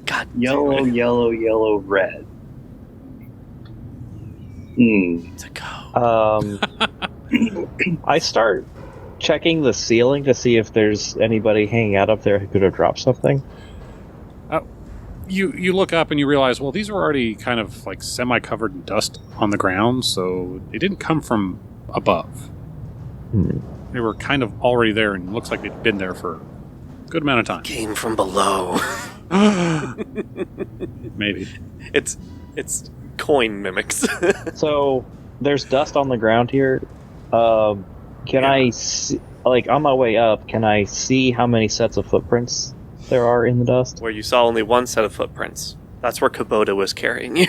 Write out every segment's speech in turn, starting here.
God. Yellow, yellow, yellow, red. To go. I start checking the ceiling to see if there's anybody hanging out up there who could have dropped something. You look up and you realize, well, these were already kind of like semi-covered in dust on the ground, so they didn't come from above. They were kind of already there, and it looks like they'd been there for a good amount of time. Came from below. Maybe. It's coin mimics. So there's dust on the ground here. Can I see, like on my way up, can I see how many sets of footprints there are in the dust? Where you saw only one set of footprints. That's where Kubota was carrying you.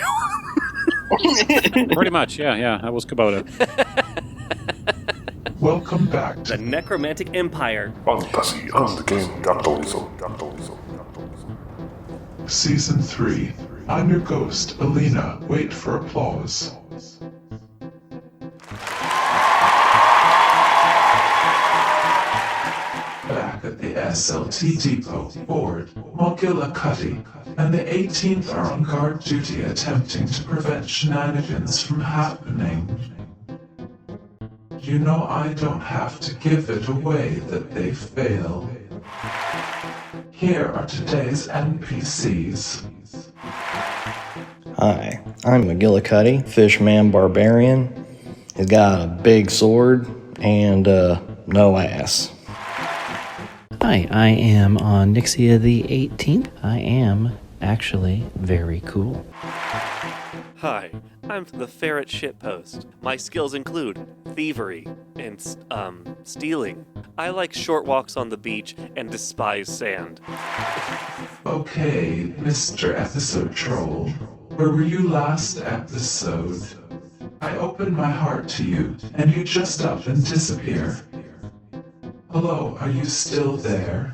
Pretty much, yeah. That was Kubota. Welcome back The to Necromantic Empire. Fantasy on the game. Season 3. I'm your ghost, Alina. Wait for applause. Back at the SLT depot, board, McGillicuddy, and the 18th are on guard duty attempting to prevent shenanigans from happening. You know I don't have to give it away that they fail. Here are today's NPCs. Hi, I'm McGillicuddy, Fishman Barbarian. He's got a big sword and no ass. Hi, I am on Nixia the 18th. I am actually very cool. Hi, I'm from the Ferret Shitpost. My skills include thievery and stealing. I like short walks on the beach and despise sand. Okay, Mr. Episode Troll, where were you last episode? I opened my heart to you, and you just up and disappear. Hello, are you still there?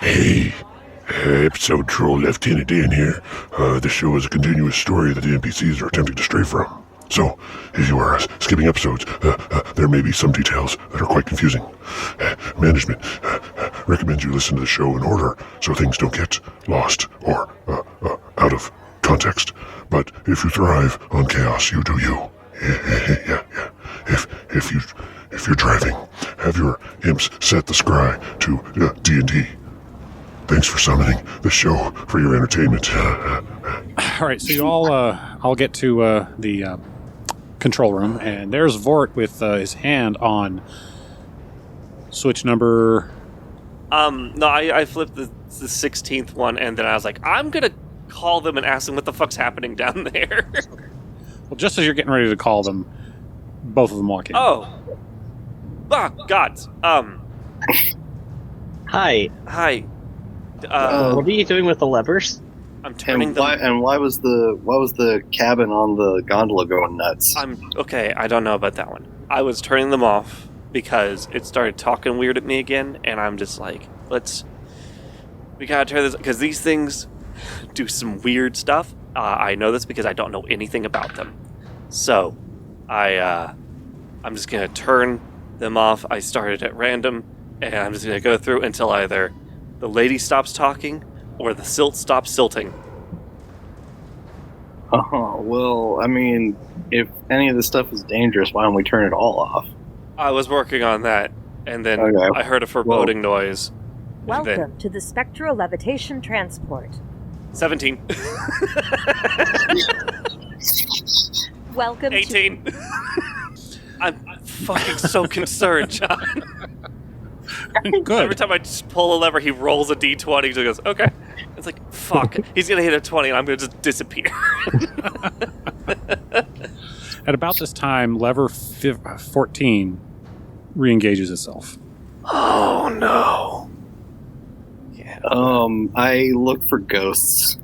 Hey, episode troll Lieutenant Dan here. This show is a continuous story that the NPCs are attempting to stray from. So, if you are skipping episodes, there may be some details that are quite confusing. Management recommends you listen to the show in order so things don't get lost or out of context. But if you thrive on chaos, you do you. Yeah. If you're driving, have your imps set the scry to D&D. Thanks for summoning the show for your entertainment. All right, so you all get to the control room, and there's Vort with his hand on switch number. No, I flipped the 16th one, and then I was like, I'm gonna call them and ask them what the fuck's happening down there. Well, just as you're getting ready to call them, both of them walk in. Oh. Ah, gods. Hi. Hi. What are you doing with the levers? I'm turning And why was the cabin on the gondola going nuts? Okay, I don't know about that one. I was turning them off because it started talking weird at me again, and I'm just like, we gotta turn this, because these things do some weird stuff. I know this because I don't know anything about them. So, I'm just gonna turn them off. I started at random, and I'm just gonna go through until either the lady stops talking or the silt stops silting. Well, I mean, if any of this stuff is dangerous, why don't we turn it all off? I was working on that, and then I heard a foreboding noise. Welcome to the Spectral Levitation Transport. 17. Welcome 18. I'm fucking so concerned, John. Good. Every time I just pull a lever, he rolls a d20. He just goes, okay. It's like, fuck. He's going to hit a 20, and I'm going to just disappear. At about this time, lever 14 re-engages itself. Oh, no. Yeah. I look for ghosts.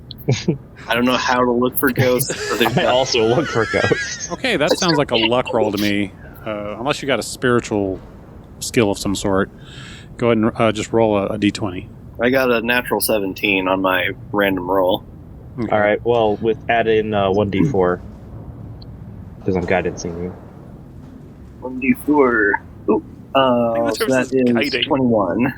I don't know how to look for ghosts. I also look for ghosts. Okay, that sounds like a luck roll to me. Unless you got a spiritual skill of some sort. Go ahead and just roll a d20. I got a natural 17 on my random roll. Okay. All right. Well, add in 1d4 because I'm guided seeing you. 1d4. Ooh, the So terms that is is guiding. 21.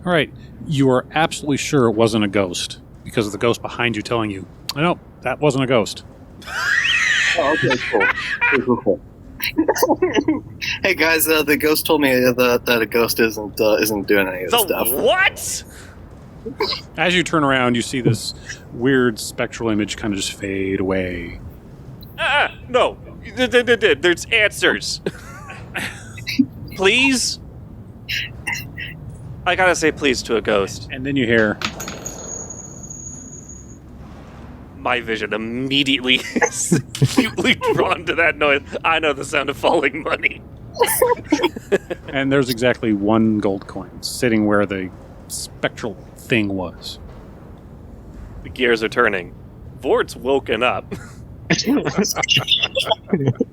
All right, you are absolutely sure it wasn't a ghost because of the ghost behind you telling you, "No, that wasn't a ghost." Oh, okay, cool. Hey guys, the ghost told me that a ghost isn't doing any of this stuff. What? As you turn around, you see this weird spectral image kind of just fade away. No. There's answers. Please? I gotta say please to a ghost. And then you hear, My vision immediately is acutely drawn to that noise. I know the sound of falling money. and there's exactly 1 gold coin sitting where the spectral thing was. The gears are turning. Vort's woken up.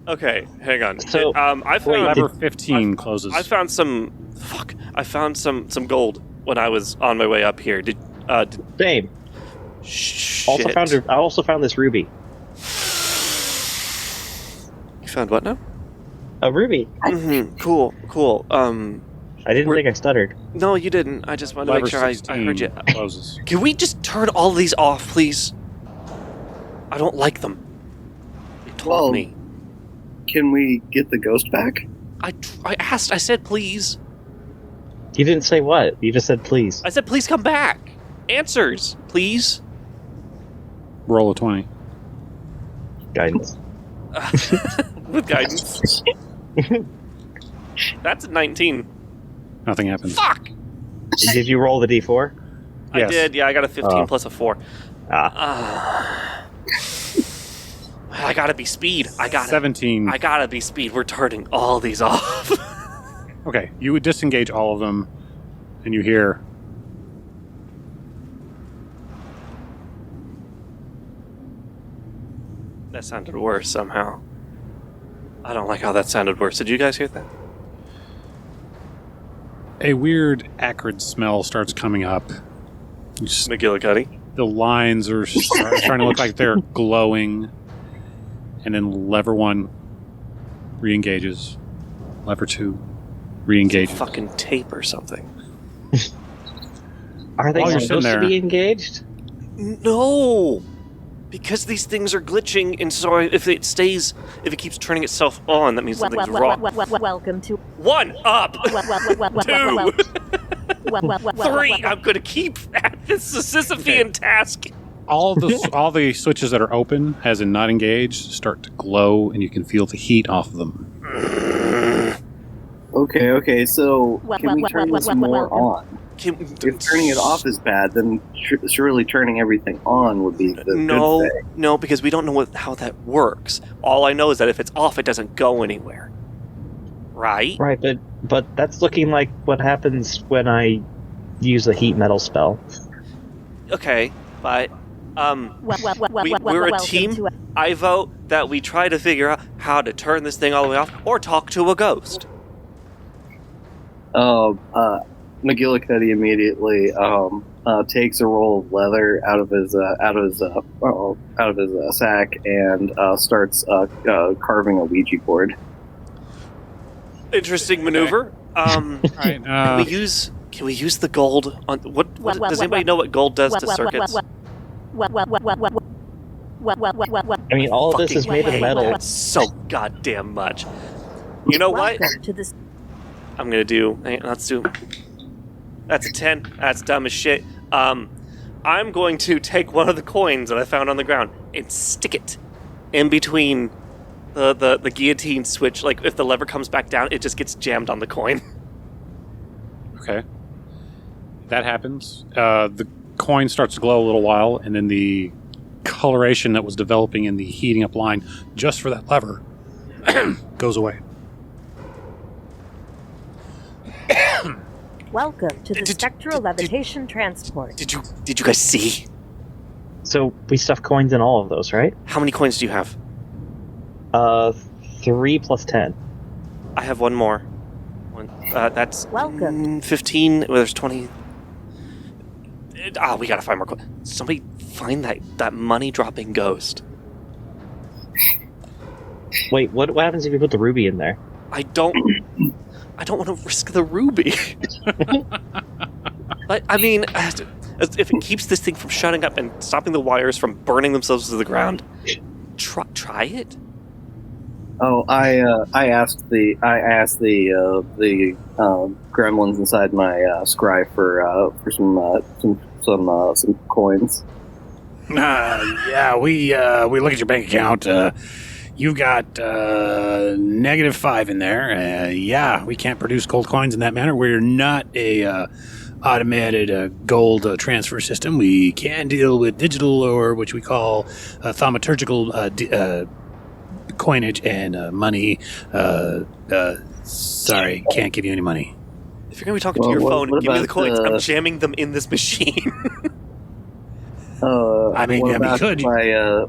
Okay, hang on. So, I found Lever 15 closes. I found some gold when I was on my way up here. Same. Shit. I also found this ruby. You found what now? A ruby. Mm-hmm. Cool. I didn't think I stuttered. No, you didn't. I just wanted to Lever make sure I 16 heard you. closes. Can we just turn all of these off, please? I don't like them. They told me. Can we get the ghost back? I asked. I said please. You didn't say what. You just said please. I said please come back. Answers, please. Roll a 20. Guidance. With guidance. That's a 19. Nothing happens. Fuck! Did you roll the d4? I Yes. did, yeah, I got a 15 plus a 4. Ah. I gotta be speed. 17. I gotta be speed. We're turning all these off. Okay, you would disengage all of them, and you hear, That sounded worse somehow. I don't like how that sounded worse. Did you guys hear that? a weird acrid smell starts coming up. You s- McGillicuddy. The lines are starting to look like they're glowing, and then lever 1 re-engages. Lever 2 re-engages. Fucking tape or something. Are they While you're sitting supposed to there- be engaged? No! Because these things are glitching, and so if it keeps turning itself on, that means something's wrong. Welcome to 1 up! 2! 3! I'm gonna keep at this Sisyphean task. All the switches that are open, as in not engaged, start to glow, and you can feel the heat off of them. Okay, so can we turn this more on? If turning it off is bad, then surely turning everything on would be the good thing. No, because we don't know how that works. All I know is that if it's off, it doesn't go anywhere. Right? Right, but that's looking like what happens when I use a heat metal spell. Okay, but we're a team. I vote that we try to figure out how to turn this thing all the way off, or talk to a ghost. McGillicuddy immediately takes a roll of leather out of his sack and starts carving a Ouija board. Interesting maneuver. Right, Can we use the gold on what does anybody know what gold does to circuits? I mean, all of this is made of metal. So goddamn much. You know what? I'm gonna do. Let's do. That's a 10. That's dumb as shit. I'm going to take one of the coins that I found on the ground and stick it in between the guillotine switch. Like if the lever comes back down, it just gets jammed on the coin. Okay. That happens. The coin starts to glow a little while, and then the coloration that was developing in the heating up line just for that lever goes away. Welcome to the spectral levitation transport. Did you guys see? So we stuff coins in all of those, right? How many coins do you have? 3 plus 10. I have one more. That's Welcome. 15. Well, there's 20. We gotta find more coins. Somebody find that money dropping ghost. Wait, what happens if you put the ruby in there? I don't I don't want to risk the ruby. But, I mean, if it keeps this thing from shutting up and stopping the wires from burning themselves to the ground, try it. Oh, I asked the gremlins inside my scry for some coins. Yeah, we look at your bank account. You've got -5 in there. Yeah, we can't produce gold coins in that manner. We're not a automated gold transfer system. We can deal with digital, or which we call thaumaturgical coinage and money. Sorry, can't give you any money. If you're going to be talking to your phone and give me the coins, I'm jamming them in this machine. I mean, yeah, we could.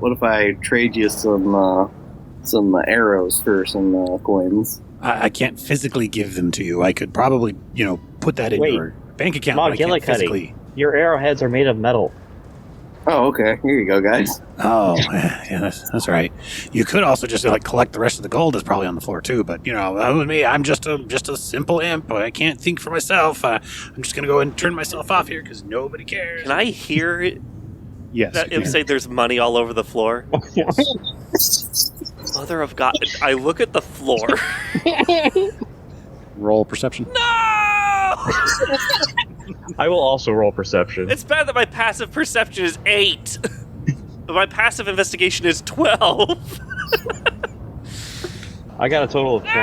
What if I trade you some arrows for some coins? I can't physically give them to you. I could probably, put that in your bank account. But I can't physically. Your arrowheads are made of metal. Oh, okay. Here you go, guys. Oh, yeah, that's right. You could also just collect the rest of the gold that's probably on the floor too. But with me, I'm just a simple imp. I can't think for myself. I'm just gonna go and turn myself off here because nobody cares. Can I hear it? Yes. That imp say there's money all over the floor. Mother of God! I look at the floor. Roll perception. No! I will also roll perception. It's bad that my passive perception is 8. But my passive investigation is 12. I got a total of 20.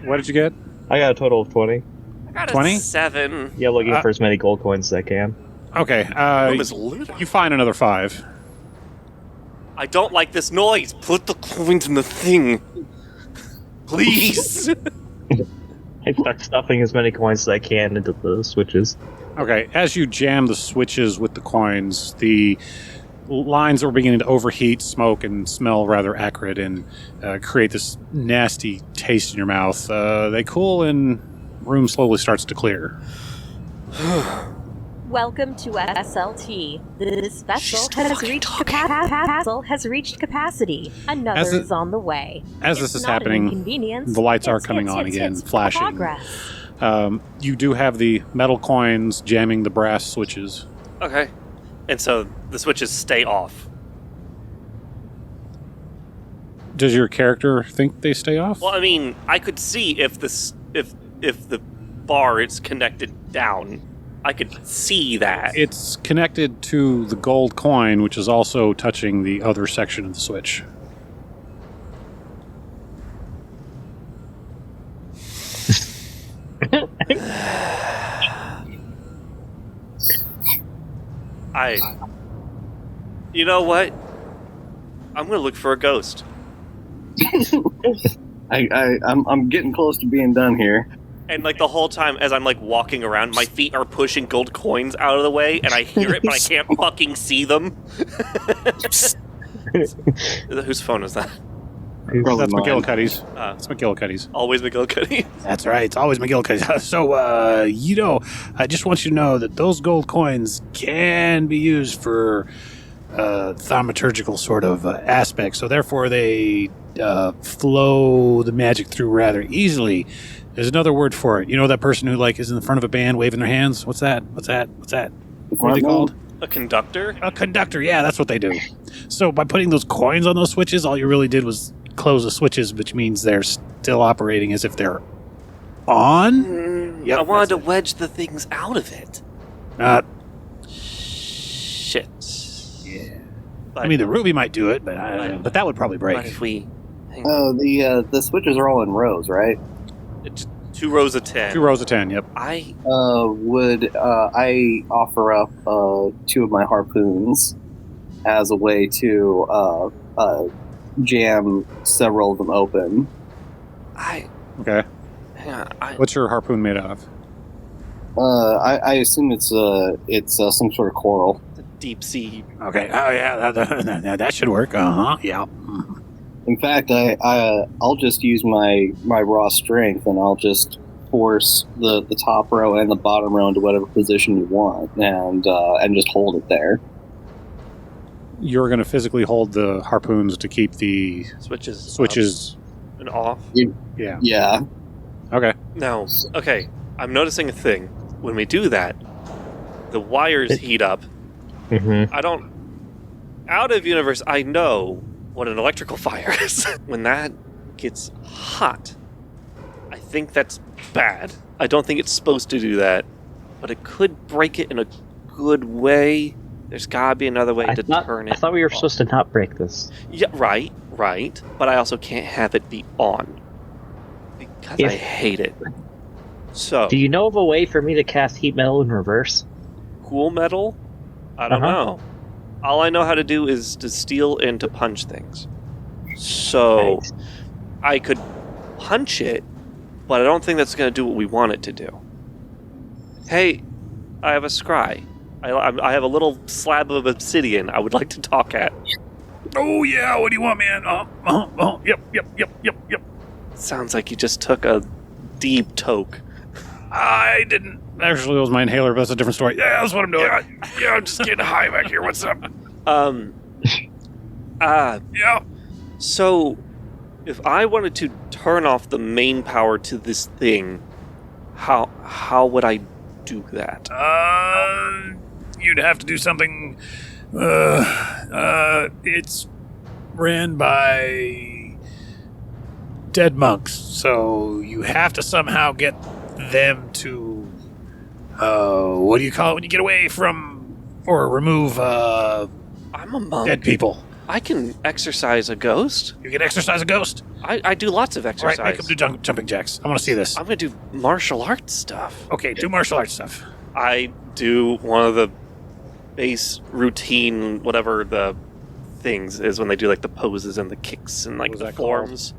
What did you get? I got a total of 20. I got 20? a 7. Yeah, looking for as many gold coins as I can. Okay. You find another 5. I don't like this noise. Put the coins in the thing. Please. I start stuffing as many coins as I can into the switches. Okay, as you jam the switches with the coins, the lines are beginning to overheat, smoke, and smell rather acrid, and create this nasty taste in your mouth. They cool, and room slowly starts to clear. Welcome to SLT. This vessel has reached capacity. Another is on the way. As this is happening, the lights are coming on again, flashing. You do have the metal coins jamming the brass switches. Okay. And so the switches stay off. Does your character think they stay off? Well, I mean, I could see if the bar is connected down. I could see that. It's connected to the gold coin, which is also touching the other section of the switch. You know what? I'm gonna look for a ghost. I'm getting close to being done here. And the whole time as I'm walking around, my feet are pushing gold coins out of the way, and I hear it, but I can't fucking see them. Whose phone is that? That's McGillicuddy's. It's McGillicuddy's. Always McGillicuddy. That's right. It's always McGillicuddy. So, I just want you to know that those gold coins can be used for thaumaturgical sort of aspects. So, therefore, they flow the magic through rather easily. There's another word for it. You know that person who is in the front of a band waving their hands? What's that? What are they called? A conductor? A conductor, yeah, that's what they do. So by putting those coins on those switches, all you really did was close the switches, which means they're still operating as if they're on. I wanted to wedge the things out of it. Shit. Yeah. But, the ruby might do it, but that would probably break. But if we... the switches are all in rows, right? It's 2 rows of 10. 2 rows of 10, yep. Would I offer up 2 of my harpoons as a way to jam several of them open? Okay. Hang on. What's your harpoon made out of? I assume it's some sort of coral. The deep sea. Okay. Oh yeah, that should work. Yeah. In fact, I'll just use my raw strength, and I'll just force the top row and the bottom row into whatever position you want, and just hold it there. You're going to physically hold the harpoons to keep the switches and off? Yeah. Yeah. Okay. Now, okay, I'm noticing a thing. When we do that, the wires heat up. Mm-hmm. I don't... Out of universe, I know what an electrical fire is. When that gets hot, I think that's bad. I don't think it's supposed to do that, but it could break it in a good way. There's gotta be another way to turn it. I thought we were off. supposed to not break this. Yeah, right. But I also can't have it be on. Because I hate it. So... Do you know of a way for me to cast heat metal in reverse? Cool metal? I don't know. All I know how to do is to steal and to punch things. So, I could punch it, but I don't think that's going to do what we want it to do. Hey, I have a scry. I have a little slab of obsidian I would like to talk at. Oh, yeah, what do you want, man? Yep. Sounds like you just took a deep toke. I didn't. Actually, it was my inhaler, but that's a different story. Yeah, that's what I'm doing. Yeah, I'm just getting high back here. What's up? Yeah. So, if I wanted to turn off the main power to this thing, how would I do that? You'd have to do something. It's ran by dead monks, so you have to somehow get them to. What do you call it when you get away from or remove? I'm a monk. Dead people. I can exorcise a ghost. You can exorcise a ghost. I do lots of exercise. All right, make them do jumping jacks. I want to see this. I'm going to do martial arts stuff. Okay, do martial arts stuff. I do one of the base routine, whatever the things is when they do like the poses and the kicks and like the forms.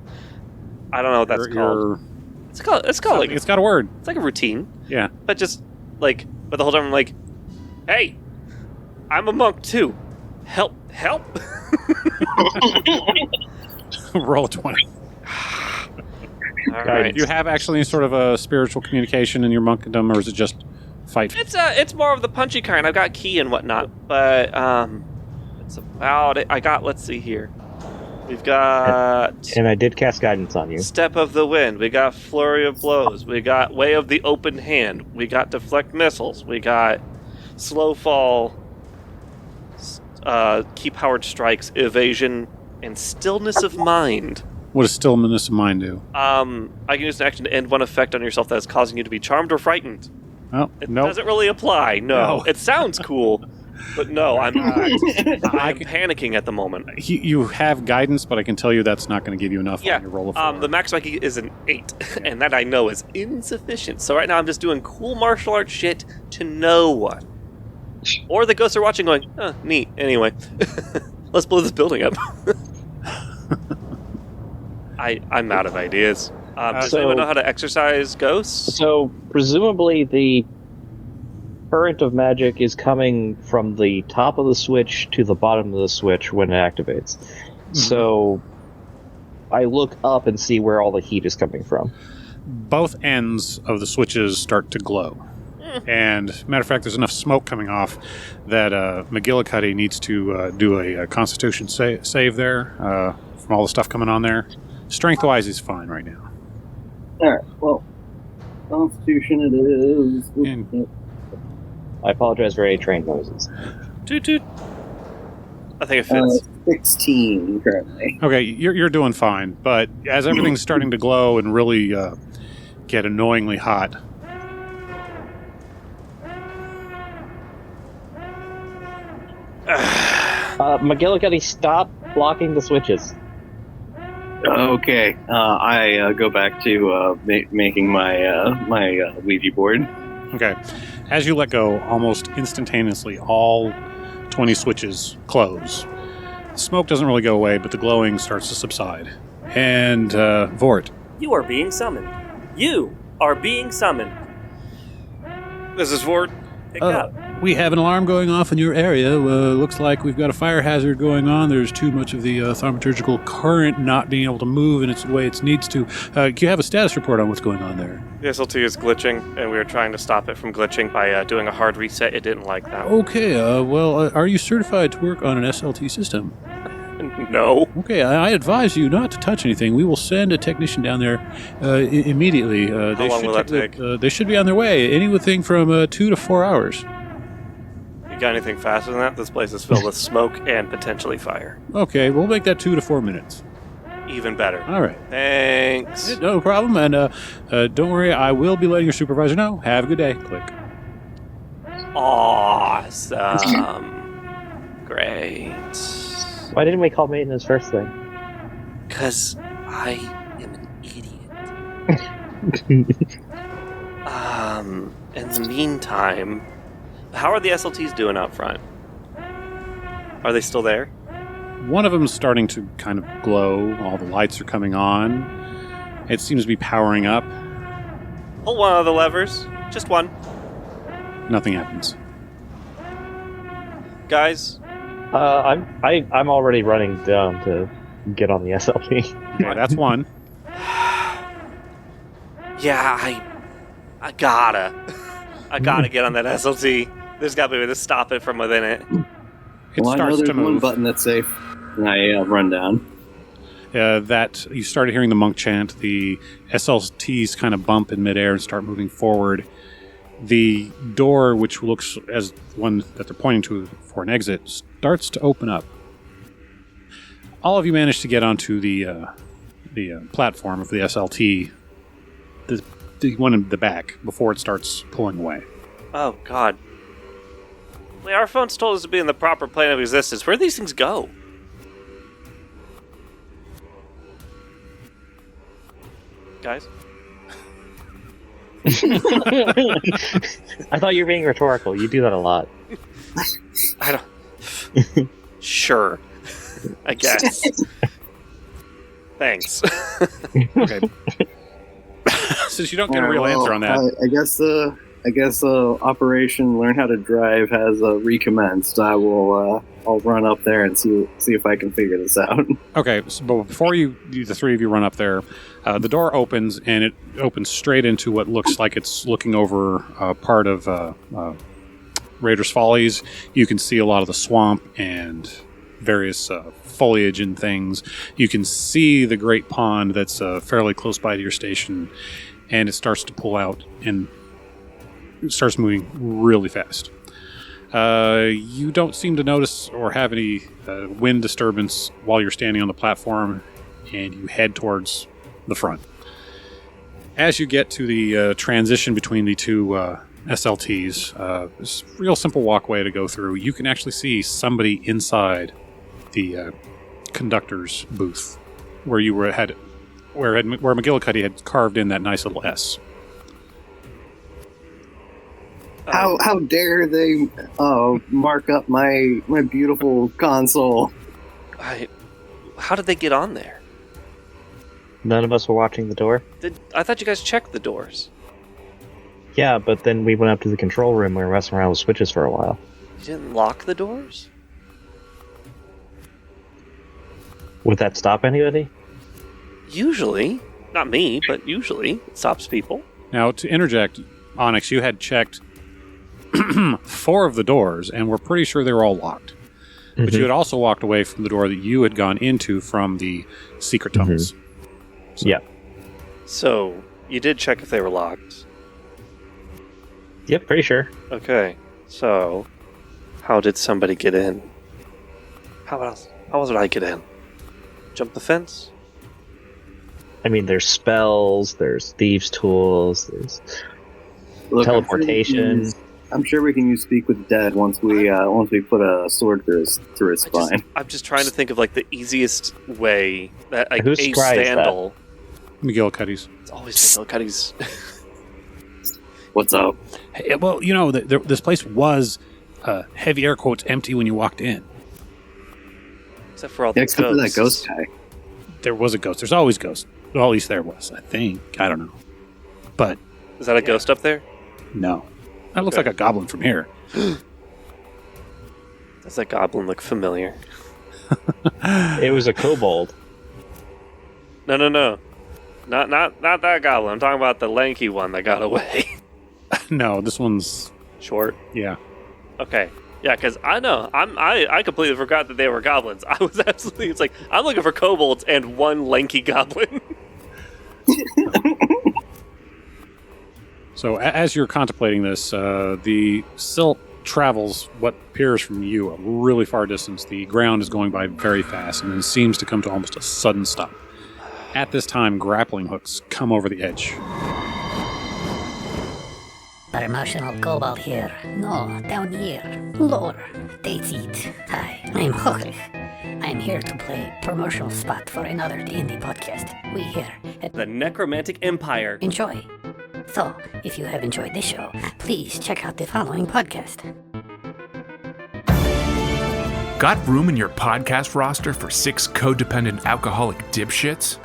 I don't know what that's called. It's called like it's got a word. It's like a routine. Yeah. But just like, but the whole time I'm like, hey, I'm a monk too. Help. Roll a 20. All right. Do you have actually sort of a spiritual communication in your monkedom, or is it just fight? It's more of the punchy kind. I've got ki and whatnot, but it's about it. I got. Let's see here. We've got. And I did cast guidance on you. Step of the wind. We got flurry of blows. We got way of the open hand. We got deflect missiles. We got slow fall. Key powered strikes, evasion, and stillness of mind. What does stillness of mind do? I can use an action to end one effect on yourself that is causing you to be charmed or frightened. Oh, It doesn't really apply. No. It sounds cool, but no, I'm panicking at the moment. You have guidance, but I can tell you that's not going to give you enough on your roll of 4. The max key is an 8, and that I know is insufficient. So right now I'm just doing cool martial arts shit to no one. Or the ghosts are watching going, neat. Anyway, let's blow this building up. I'm out of ideas. Does anyone know how to exorcise ghosts? So, presumably the current of magic is coming from the top of the switch to the bottom of the switch when it activates. Mm-hmm. So, I look up and see where all the heat is coming from. Both ends of the switches start to glow. And, matter of fact, there's enough smoke coming off that McGillicuddy needs to do a Constitution save there from all the stuff coming on there. Strength-wise, he's fine right now. All right, well, Constitution it is. I apologize for any train noises. Toot toot. I think it fits. 16 currently. Okay, you're doing fine, but as everything's starting to glow and really get annoyingly hot... McGillicuddy, stop blocking the switches. Okay, I go back to making my my Ouija board. Okay, as you let go, almost instantaneously, all 20 switches close. The smoke doesn't really go away, but the glowing starts to subside. And Vort. You are being summoned. You are being summoned. This is Vort. Pick up. We have an alarm going off in your area. Looks like we've got a fire hazard going on. There's too much of the thaumaturgical current not being able to move in its way it needs to. Do you have a status report on what's going on there? The SLT is glitching, and we were trying to stop it from glitching by doing a hard reset. It didn't like that. Okay, are you certified to work on an SLT system? No. Okay, I advise you not to touch anything. We will send a technician down there immediately. How long will that take? They should be on their way. Anything from 2 to 4 hours. You got anything faster than that? This place is filled with smoke and potentially fire. Okay, we'll make that 2 to 4 minutes. Even better. All right. Thanks. No problem. And don't worry, I will be letting your supervisor know. Have a good day. Click. Awesome. Great. Why didn't we call maintenance first thing? Because I am an idiot. In the meantime, how are the SLTs doing out front? Are they still there? One of them is starting to kind of glow. All the lights are coming on. It seems to be powering up. Pull one of the levers. Just one. Nothing happens. Guys? I'm already running down to get on the SLT. Okay, that's one. Yeah, I gotta get on that SLT. There's got to be a way to stop it from within it. It I know starts there's to move. one button that's safe. And I run down. That you started hearing the monk chant. The SLTs kind of bump in midair and start moving forward. The door, which looks as one that they're pointing to for an exit, starts to open up. All of you manage to get onto the platform of the SLT, the one in the back, before it starts pulling away. Oh, God. Wait, our phones told us to be in the proper plane of existence. Where do these things go? Guys? I thought you were being rhetorical. You do that a lot. I don't... Sure. I guess. Thanks. Okay. Since you don't get a real answer on that. I guess Operation Learn How to Drive has recommenced. I'll run up there and see if I can figure this out. Okay, so, but before the three of you run up there, the door opens, and it opens straight into what looks like it's looking over part of Raider's Follies. You can see a lot of the swamp and various foliage and things. You can see the great pond that's fairly close by to your station, and it starts to pull out and it starts moving really fast. You don't seem to notice or have any wind disturbance while you're standing on the platform, and you head towards the front. As you get to the transition between the two SLTs, it's a real simple walkway to go through. You can actually see somebody inside the conductor's booth, where you were where McGillicuddy had carved in that nice little S. How dare they mark up my beautiful console? How did they get on there? None of us were watching the door. I thought you guys checked the doors. Yeah, but then we went up to the control room. We were messing around with switches for a while. You didn't lock the doors? Would that stop anybody? Usually. Not me, but usually. It stops people. Now, to interject, Onyx, you had checked 4 of the doors, and we're pretty sure they were all locked. Mm-hmm. But you had also walked away from the door that you had gone into from the secret tunnels. Mm-hmm. So. Yeah. So, you did check if they were locked? Yep, pretty sure. Okay, so, how did somebody get in? How else did I get in? Jump the fence? I mean, there's spells, there's thieves' tools, there's teleportation. I'm sure we can use Speak with the Dead once we put a sword through his spine. I'm just trying to think of like the easiest way that like Whose a cry is Vandal. McGillicuddy's. It's always McGillicuddy's. What's up? Hey, well, you know, this place was heavy air quotes empty when you walked in. Except for all the except ghosts. for that ghost guy. There was a ghost. There's always ghosts. Well, at least there was, I think. I don't know. But is that a ghost up there? No. That looks like a goblin from here. Does that goblin look familiar? It was a kobold. No. Not that goblin. I'm talking about the lanky one that got away. No, this one's short. Yeah. Okay. Yeah, because I know I completely forgot that they were goblins. I was absolutely it's like I'm looking for kobolds and one lanky goblin. So as you're contemplating this, the silt travels what appears from you a really far distance. The ground is going by very fast and then seems to come to almost a sudden stop. At this time, grappling hooks come over the edge. Our emotional kobold here. No, down here. Lower. That's it. Hi, I'm Hochlich. I'm here to play promotional spot for another D&D podcast. We here at The Necromantic Empire. Enjoy. So, if you have enjoyed this show, please check out the following podcast. Got room in your podcast roster for 6 codependent alcoholic dipshits?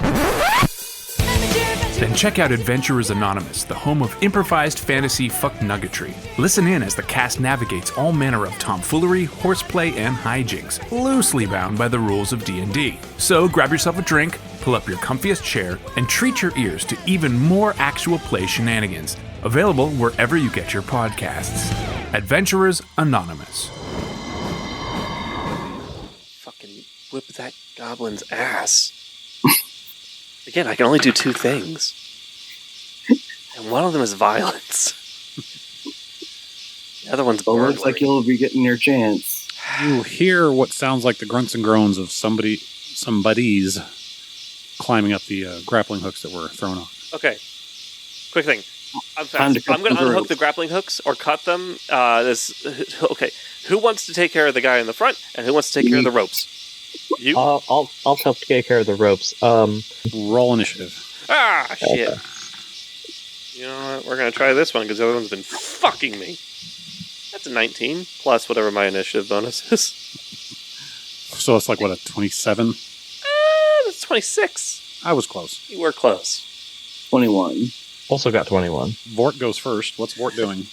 Then check out Adventurers Anonymous, the home of improvised fantasy fuck-nuggetry. Listen in as the cast navigates all manner of tomfoolery, horseplay, and hijinks, loosely bound by the rules of D&D. So grab yourself a drink, pull up your comfiest chair, and treat your ears to even more actual play shenanigans. Available wherever you get your podcasts. Adventurers Anonymous. Fucking whip that goblin's ass. Again, I can only do 2 things. And one of them is violence. The other one's burglary. Looks like you'll be getting your chance. You hear what sounds like the grunts and groans of somebody's climbing up the grappling hooks that were thrown off. Okay. Quick thing. I'm fast. I'm going to unhook the grappling hooks or cut them. Okay. Who wants to take care of the guy in the front, and who wants to take care of the ropes? You? I'll help take care of the ropes. Roll initiative. Ah, shit. Okay. You know what? We're going to try this one because the other one's been fucking me. That's a 19, plus whatever my initiative bonus is. So it's like, what, a 27? That's 26. I was close. You were close. 21. Also got 21. Vort goes first. What's Vort doing?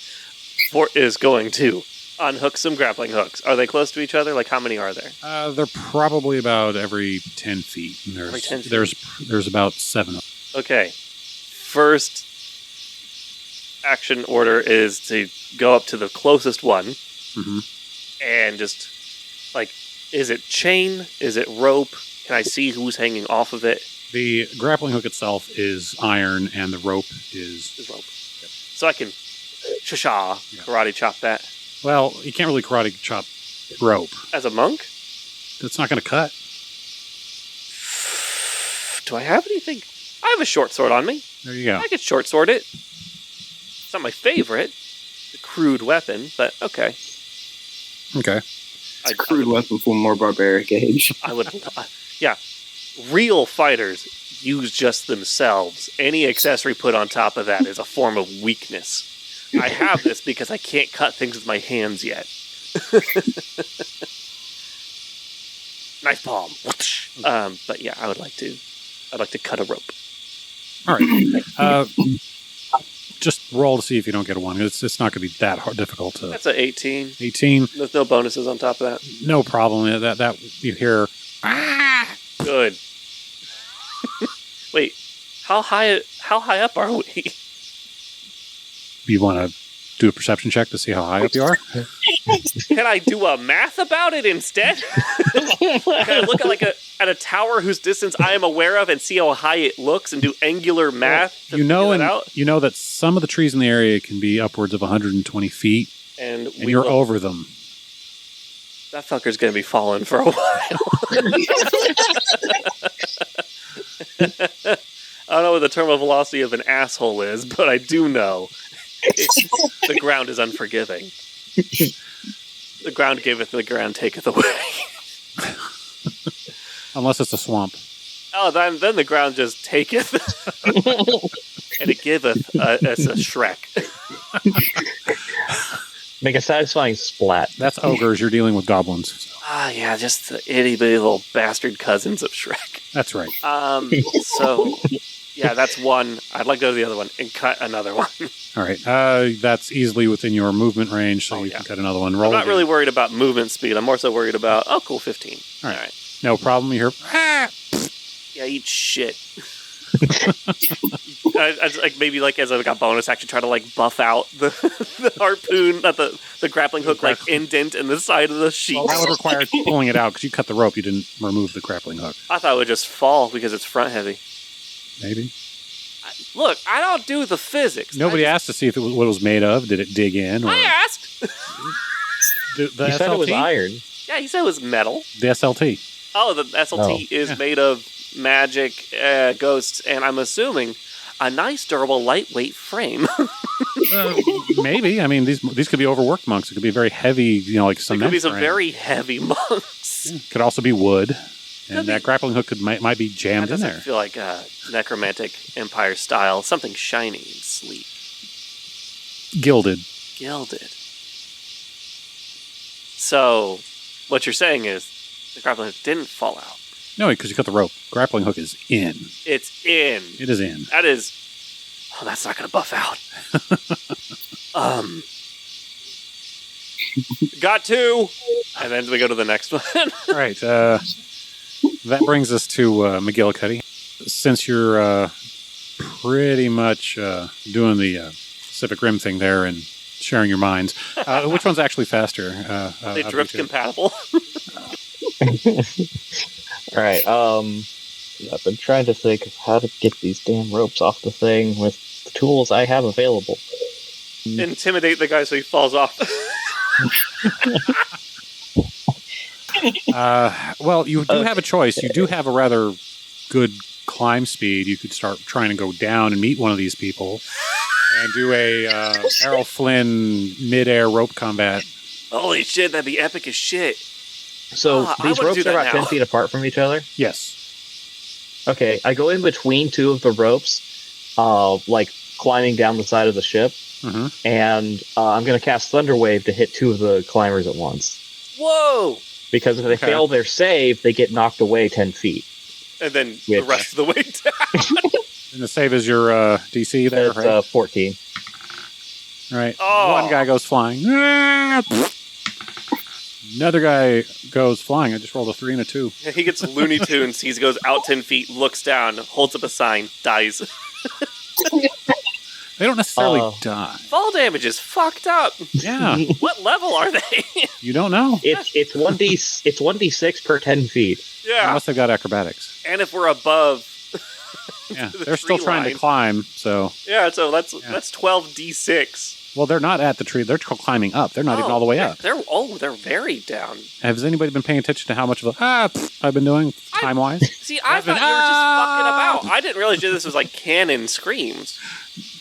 Vort is going to unhook some grappling hooks. Are they close to each other? Like, how many are there? They're probably about every 10 feet. And Every 10 feet? There's about 7 of them. Okay. First action order is to go up to the closest one and just, like, is it chain? Is it rope? Can I see who's hanging off of it? The grappling hook itself is iron, and the rope is rope. Yep. So I can karate chop that. Well, you can't really karate chop rope. As a monk? That's not going to cut. Do I have anything? I have a short sword on me. There you go. I could short sword it. It's not my favorite. The crude weapon, but okay. Okay. It's a crude weapon for more barbaric age. I would, yeah. Real fighters use just themselves. Any accessory put on top of that is a form of weakness. I have this because I can't cut things with my hands yet. Knife palm. But yeah, I'd like to cut a rope. All right. Just roll to see if you don't get a 1. It's not going to be that difficult to. That's an 18. 18. There's no bonuses on top of that. No problem. That you hear. Good. Wait, how high up are we? You want to do a perception check to see how high up you are? Can I do a math about it instead? Can I look at a tower whose distance I am aware of and see how high it looks and do angular math? You know that some of the trees in the area can be upwards of 120 feet, and you're over them. That fucker's going to be falling for a while. I don't know what the terminal velocity of an asshole is, but I do know the ground is unforgiving. The ground giveth, the ground taketh away. Unless it's a swamp. Oh, then the ground just taketh. And it giveth as a Shrek. Make a satisfying splat. That's ogres. You're dealing with goblins. So. Yeah, just the itty-bitty little bastard cousins of Shrek. That's right. So, yeah, that's one. I'd like to go to the other one and cut another one. All right. That's easily within your movement range, so you can cut another one. Roll I'm not really worried about movement speed. I'm more so worried about, 15. All right. No problem. You hear, Yeah, eat shit. I like maybe like as a bonus action, try to like buff out the harpoon, not the grappling hook, like indent in the side of the sheet. Well, that would require pulling it out because you cut the rope. You didn't remove the grappling hook. I thought it would just fall because it's front heavy. Maybe. Look, I don't do the physics. Nobody asked to see if what it was made of. Did it dig in? Or... I asked. The You SLT? said it was iron. Yeah, he said it was metal. The SLT. Oh, the SLT is made of magic ghosts, and I'm assuming a nice, durable, lightweight frame. Maybe. I mean, these could be overworked monks. It could be very heavy, like There cement. could be some frame. very heavy monks. Could also be wood. And that grappling hook might be jammed in there. I feel like necromantic empire style, something shiny and sleek. Gilded. So, what you're saying is the grappling hook didn't fall out. No, because you cut the rope. Grappling hook is in. It's in. It is in. That is... Oh, that's not going to buff out. Got two! And then we go to the next one. All right. That brings us to McGillicuddy. Since you're pretty much doing the Pacific Rim thing there and sharing your minds, which one's actually faster? They drift compatible. All right. I've been trying to think of how to get these damn ropes off the thing with the tools I have available. Intimidate the guy so he falls off. Well, you do have a choice. You do have a rather good climb speed. You could start trying to go down and meet one of these people and do a Errol Flynn mid-air rope combat. Holy shit, that'd be epic as shit. So these ropes are about 10 feet apart from each other? Yes. Okay, I go in between two of the ropes, like climbing down the side of the ship, and I'm going to cast Thunderwave to hit two of the climbers at once. Whoa! Because if they fail their save, they get knocked away 10 feet. And then the rest of the way down. And the save is your DC there, It's right? 14. All right. Oh. One guy goes flying. Another guy goes flying. I just rolled a 3 and a 2. He gets Looney Tunes. He goes out 10 feet, looks down, holds up a sign, dies. They don't necessarily die. Fall damage is fucked up. Yeah. What level are they? You don't know. It's 1d6 per 10 feet. Yeah. Unless they've got acrobatics. And if we're above... Yeah, the they're still tree trying line. to climb, so... Yeah, so that's 12d6. Well, they're not at the tree. They're climbing up. They're not even all the way up. They're very down. Has anybody been paying attention to how much of I've been doing time-wise? See, I thought you were just fucking about. I didn't realize this was like canon screams.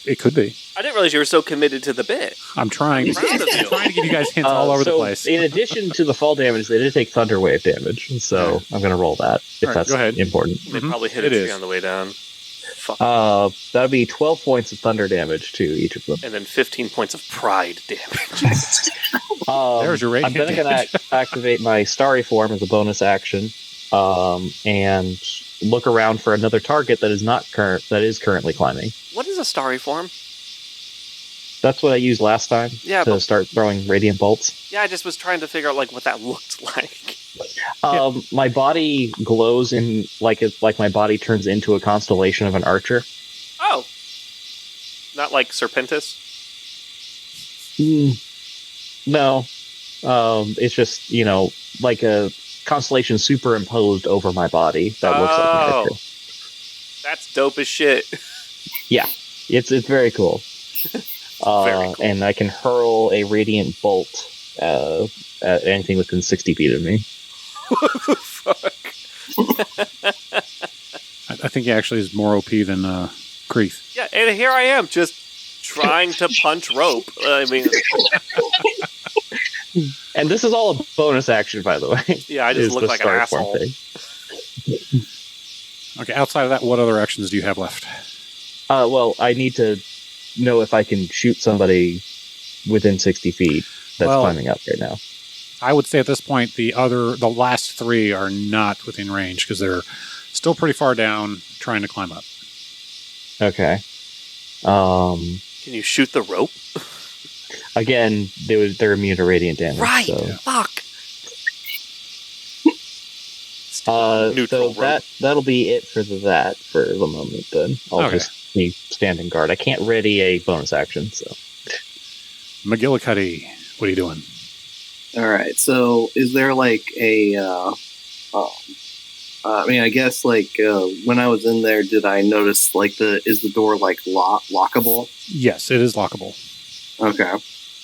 It could be. I didn't realize you were so committed to the bit. I'm trying. Proud of you. Trying to give you guys hints all over the place. In addition to the fall damage, they did take Thunderwave damage, so I'm going to roll that, if All right, that's go ahead. important. They probably hit It a tree is. on the way down. Fuck. That'll be 12 points of thunder damage to each of them. And then 15 points of pride damage. There's your I'm radiant then going to activate my Starry Form as a bonus action, and look around for another target that is currently climbing. What is a starry form? That's what I used last time to Yeah, start throwing radiant bolts. Yeah, I just was trying to figure out like what that looked like. My body glows in like my body turns into a constellation of an archer. Oh. Not like Serpentis? No, it's just like a constellation superimposed over my body that looks like an archer. That's dope as shit. Yeah, it's very cool. Very cool. And I can hurl a radiant bolt at anything within 60 feet of me. What the fuck? I think he actually is more OP than Kreeth. Yeah, and here I am, just trying to punch rope. I mean, And this is all a bonus action, by the way. yeah, I just look like an asshole. Okay, outside of that, what other actions do you have left? Well, I need to know if I can shoot somebody within 60 feet that's climbing up right now. I would say at this point, the last three are not within range because they're still pretty far down trying to climb up. Okay. Can you shoot the rope? Again, they're immune to radiant damage. Right. So. Fuck. neutral rope. That'll be it for that for the moment. Then I'll just be standing guard. I can't ready a bonus action. So, McGillicuddy, what are you doing? All right. So, is there like a? I mean, I guess like when I was in there, did I notice like is the door like lockable? Yes, it is lockable. Okay.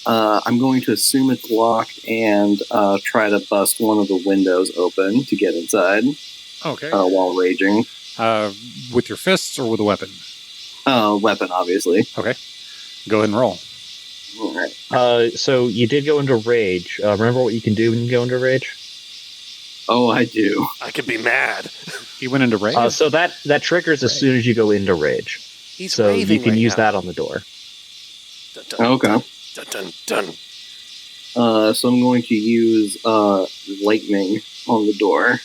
I'm going to assume it's locked and try to bust one of the windows open to get inside. Okay. While raging. With your fists or with a weapon? Weapon, obviously. Okay. Go ahead and roll. All right. So you did go into rage. Remember what you can do when you go into rage? Oh, I do. I could be mad. He went into rage? So that triggers as soon as you go into rage. He's so you can right use now. that on the door. Dun, dun, Okay. Dun, dun, dun. So I'm going to use lightning on the door.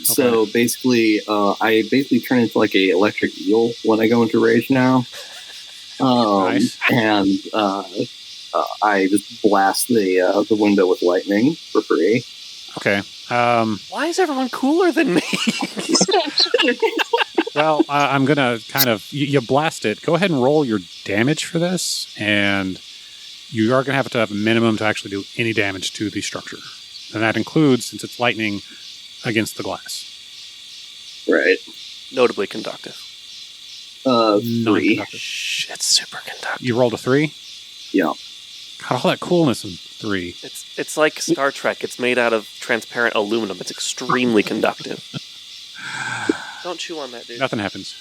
So basically, I basically turn into like a electric eel when I go into rage now. Nice. And I just blast the window with lightning for free. Okay. Why is everyone cooler than me? Well, I'm going to kind of... You blast it. Go ahead and roll your damage for this, and you are going to have a minimum to actually do any damage to the structure. And that includes, since it's lightning, against the glass. Right. Notably conductive. 3. Non-conductive. Shh, it's super conductive. You rolled a 3? Yeah. God, all that coolness in 3. It's like Star Trek. It's made out of transparent aluminum. It's extremely conductive. Don't chew on that, dude. Nothing happens.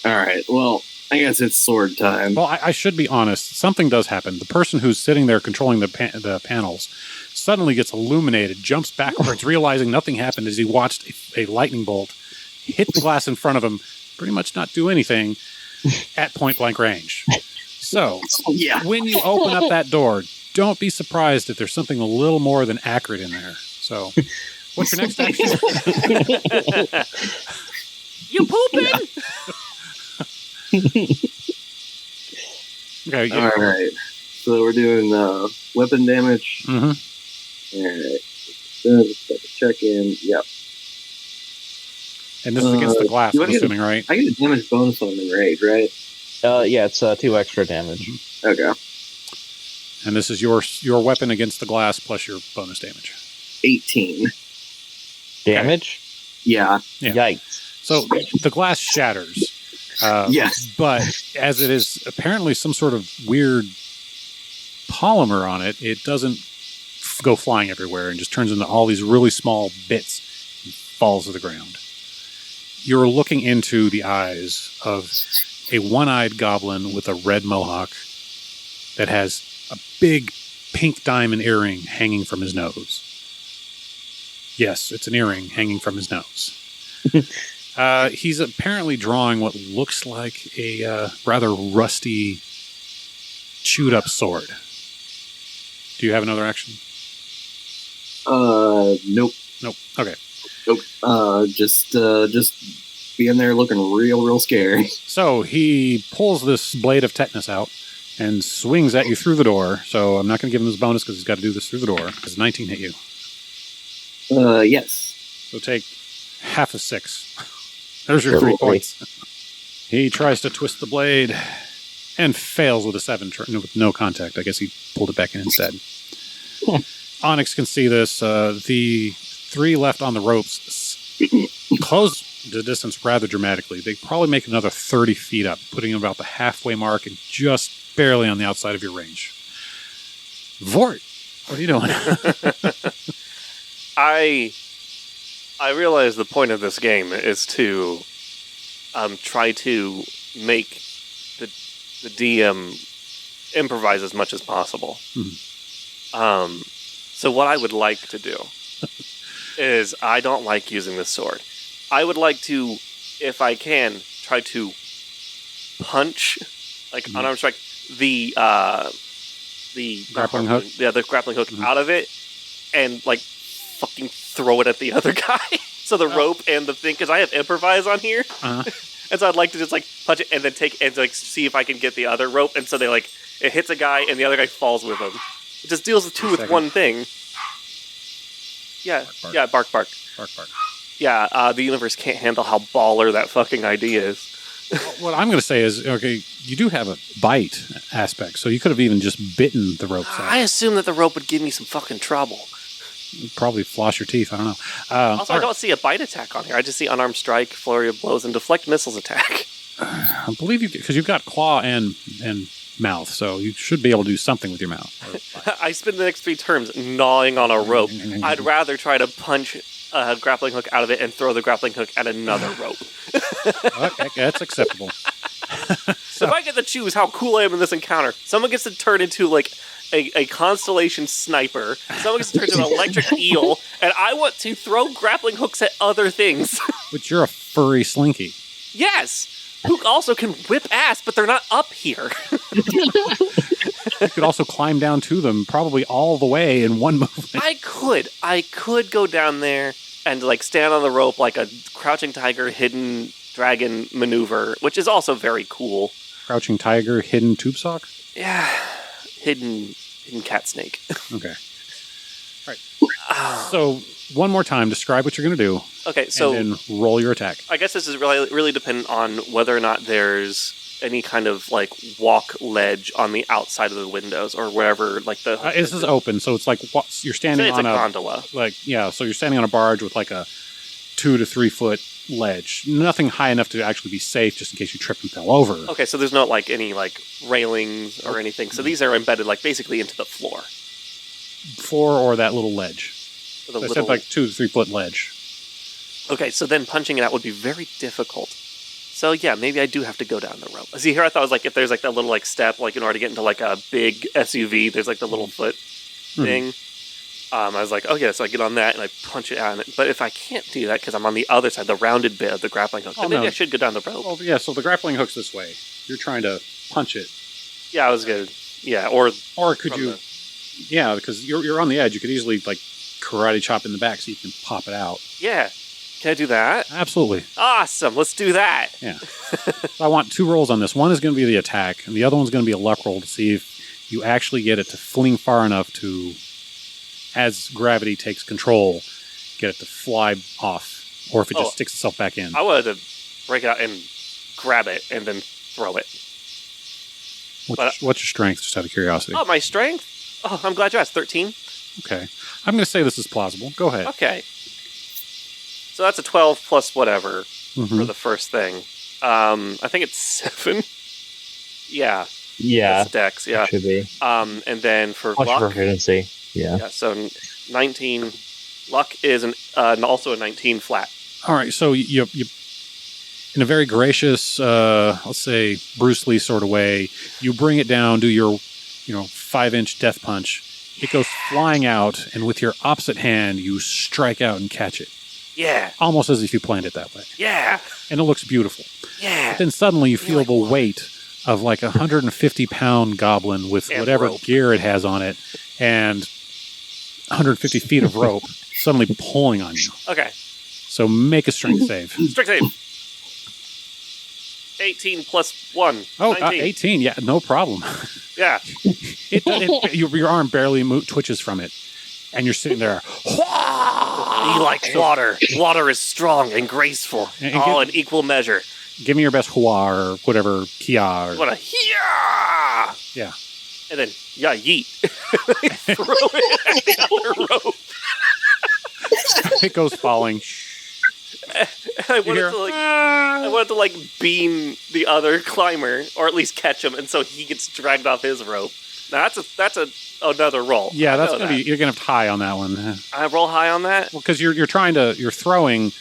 All right. Well, I guess it's sword time. Well, I should be honest. Something does happen. The person who's sitting there controlling the panels suddenly gets illuminated, jumps backwards, realizing nothing happened as he watched a lightning bolt hit the glass in front of him, pretty much not do anything at point-blank range. So, when you open up that door, don't be surprised if there's something a little more than accurate in there. So, what's your next action? You pooping? Okay. All right. So we're doing weapon damage. Mm-hmm. All right. So just check in. Yep. And this is against the glass, I'm assuming, right? I get a damage bonus when I'm in rage, right? Yeah, it's 2 extra damage. Okay. And this is your weapon against the glass plus your bonus damage. 18. Damage? Yeah. Yikes. So the glass shatters. Yes. But as it is apparently some sort of weird polymer on it, it doesn't go flying everywhere and just turns into all these really small bits and falls to the ground. You're looking into the eyes of a one-eyed goblin with a red mohawk that has a big pink diamond earring hanging from his nose. Yes, it's an earring hanging from his nose. He's apparently drawing what looks like a rather rusty, chewed-up sword. Do you have another action? Nope. Nope. Okay. Nope. Just being there looking real scary. So he pulls this blade of tetanus out and swings at you through the door. So I'm not going to give him his bonus because he's got to do this through the door. Does 19 hit you? Yes. So take half of 6. There's your 3 points. He tries to twist the blade and fails with a 7 with no contact. I guess he pulled it back in instead. Onyx can see this. The 3 left on the ropes close the distance rather dramatically. They probably make another 30 feet up, putting them about the halfway mark and just barely on the outside of your range. Vort, what are you doing? I realize the point of this game is to try to make the DM improvise as much as possible. Mm-hmm. So what I would like to do is I don't like using this sword. I would like to, if I can, try to punch, like unarmed strike, the grappling hook. Yeah, the grappling hook out of it, and like fucking throw it at the other guy. So the rope and the thing, because I have improvise on here, and so I'd like to just like punch it and then take and like see if I can get the other rope, and so they like it hits a guy and the other guy falls with him. It just deals with 2 with one thing. Yeah, bark. yeah, bark. Bark. Yeah, the universe can't handle how baller that fucking idea is. What I'm going to say is, okay, you do have a bite aspect, so you could have even just bitten the ropes out. I assume that the rope would give me some fucking trouble. You'd probably floss your teeth. I don't know. Also, I don't see a bite attack on here. I just see unarmed strike, flurry of blows, and deflect missiles attack. I believe you, because you've got claw and mouth, so you should be able to do something with your mouth. I spend the next 3 turns gnawing on a rope. I'd rather try to punch a grappling hook out of it and throw the grappling hook at another rope. Okay, that's acceptable. So if I get to choose how cool I am in this encounter, someone gets to turn into like a constellation sniper, someone gets to turn into an electric eel, and I want to throw grappling hooks at other things. But you're a furry slinky. Yes! Who also can whip ass, but they're not up here. You could also climb down to them, probably all the way in one movement. I could go down there and like stand on the rope like a crouching tiger, hidden dragon maneuver, which is also very cool. Crouching tiger, hidden tube sock? Yeah, hidden cat snake. Okay. All right. So one more time, describe what you're going to do. Okay, so and then roll your attack. I guess this is really dependent on whether or not there's any kind of like walk ledge on the outside of the windows or wherever. Like this is open, so it's like you're standing on a gondola. So you're standing on a barge with like a 2 to 3 foot ledge. Nothing high enough to actually be safe, just in case you trip and fell over. Okay, so there's not like any like railings or anything. So these are embedded like basically into the floor. Floor or that little ledge. I said like 2 to 3 foot ledge. Okay, so then punching it out would be very difficult. So yeah, maybe I do have to go down the rope. See, here I thought it was like if there's like that little like step, like in order to get into like a big SUV, there's like the little foot thing. I was like, oh yeah, so I get on that and I punch it out. But if I can't do that because I'm on the other side, the rounded bit of the grappling hook, then maybe I should go down the rope. Well, yeah, so the grappling hook's this way. You're trying to punch it. Yeah, I was good. Yeah, or could you? Yeah, because you're on the edge. You could easily like karate chop in the back so you can pop it out. Yeah. Can I do that? Absolutely. Awesome. Let's do that. Yeah. So I want 2 rolls on this. One is going to be the attack, and the other one's going to be a luck roll to see if you actually get it to fling far enough to, as gravity takes control, get it to fly off, or if it just sticks itself back in. I wanted to break it out and grab it and then throw it. What's your strength, just out of curiosity? Oh, my strength? Oh, I'm glad you asked. 13. Okay. I'm going to say this is plausible. Go ahead. Okay. So that's a 12 plus whatever for the first thing. I think it's 7. Yeah. Yeah. That's Dex, yeah. It should be. And then for Plus luck... proficiency. Yeah. So 19. Luck is also a 19 flat. All right, so you in a very gracious, let's say Bruce Lee sort of way, you bring it down, do your 5-inch death punch. It goes flying out, and with your opposite hand, you strike out and catch it. Yeah. Almost as if you planned it that way. Yeah. And it looks beautiful. Yeah. But then suddenly you feel the weight of like a 150-pound goblin with and whatever rope. gear it has on it and 150 feet of rope suddenly pulling on you. Okay. So make a strength save. Strength save. 18 plus 1. Oh, 19. 18. Yeah, no problem. Yeah. Your arm barely twitches from it. And you're sitting there. You like water. Water is strong and graceful, all in equal measure. Give me your best hua or whatever, kia. Or, What a hiya! Yeah. And then, yeet. Throw it at the other rope. It goes falling. I wanted to like beam the other climber, or at least catch him, and so he gets dragged off his rope. Now that's another roll. Yeah, that's gonna be. You're gonna have high on that one. I roll high on that. Well, because you're throwing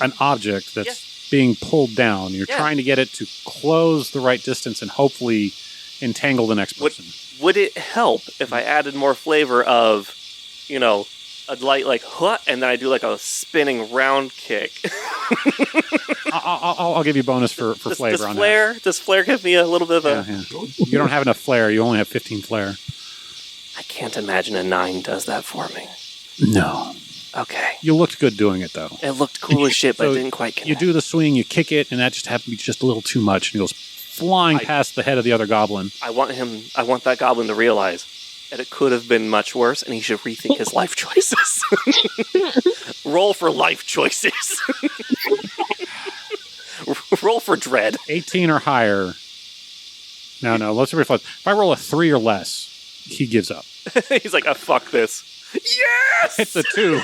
an object that's being pulled down. You're trying to get it to close the right distance and hopefully entangle the next person. Would it help if I added more flavor of, a light like huh, and then I do like a spinning round kick? I'll give you bonus for flavor on that. Does flair give me a little bit of a... Yeah. You don't have enough flair. You only have 15 flair. I can't imagine a 9 does that for me. No. Okay. You looked good doing it, though. It looked cool as shit, but I didn't quite connect. You do the swing, you kick it, and that just happened to be just a little too much, and it goes flying past the head of the other goblin. I want that goblin to realize and it could have been much worse, and he should rethink his life choices. Roll for life choices. Roll for dread. 18 or higher. No, let's reflect. If I roll a 3 or less, he gives up. He's like, fuck this. Yes! It's a 2.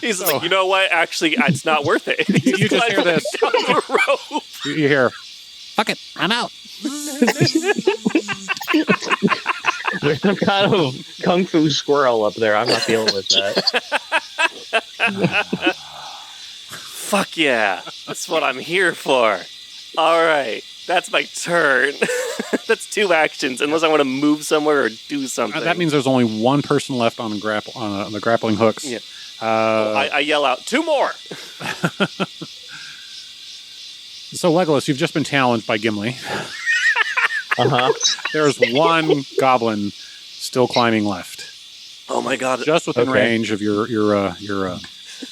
He's like, you know what? Actually, it's not worth it. You just hear this. Down the rope. You hear, Fuck it, I'm out. There's some kind of kung fu squirrel up there. I'm not dealing with that. Fuck yeah. That's what I'm here for. All right. That's my turn. That's 2 actions, unless I want to move somewhere or do something. that means there's only one person left on the grappling hooks. Yeah. I yell out, 2 more. So, Legolas, you've just been challenged by Gimli. Uh-huh. There's one goblin still climbing left. Oh my god. Just within range of your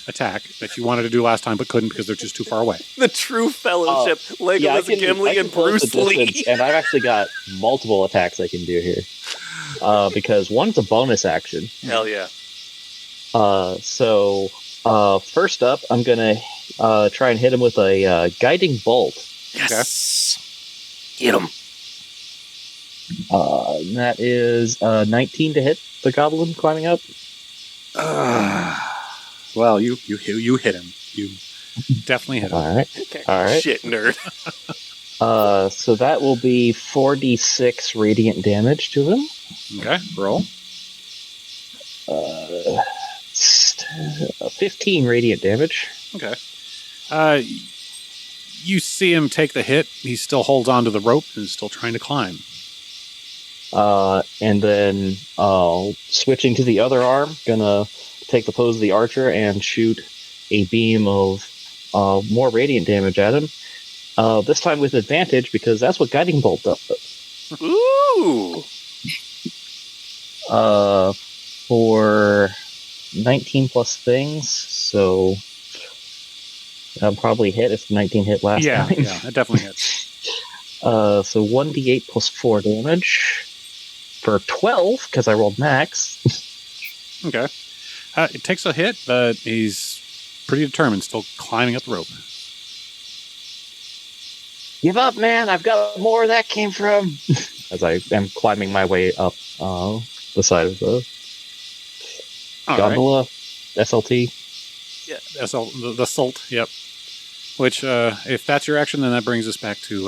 attack that you wanted to do last time but couldn't because they're just too far away. The true fellowship. Legolas, Gimli, and Bruce Lee. And I've actually got multiple attacks I can do here. Because one's a bonus action. Hell yeah. So first up, I'm going to try and hit him with a guiding bolt. Yes. Okay. Get him. That is 19 to hit the goblin climbing up. Well, you hit him. You definitely hit him. All right. Okay. All right. Shit, nerd. So that will be 4d6 radiant damage to him. Okay, roll. 15 radiant damage. Okay. You see him take the hit. He still holds on to the rope and is still trying to climb. And then switching to the other arm, gonna take the pose of the archer and shoot a beam of more radiant damage at him. This time with advantage because that's what guiding bolt does. Ooh. For 19 plus things, so I'll probably hit if 19 hit last time. Yeah, that definitely hits. So 1d8 plus 4 damage for 12 because I rolled max. Okay. It takes a hit, but he's pretty determined, still climbing up the rope. Give up, man! I've got more where that came from. As I am climbing my way up the side of the gondola, SLT. Yeah, the salt. Yep. Which, if that's your action, then that brings us back to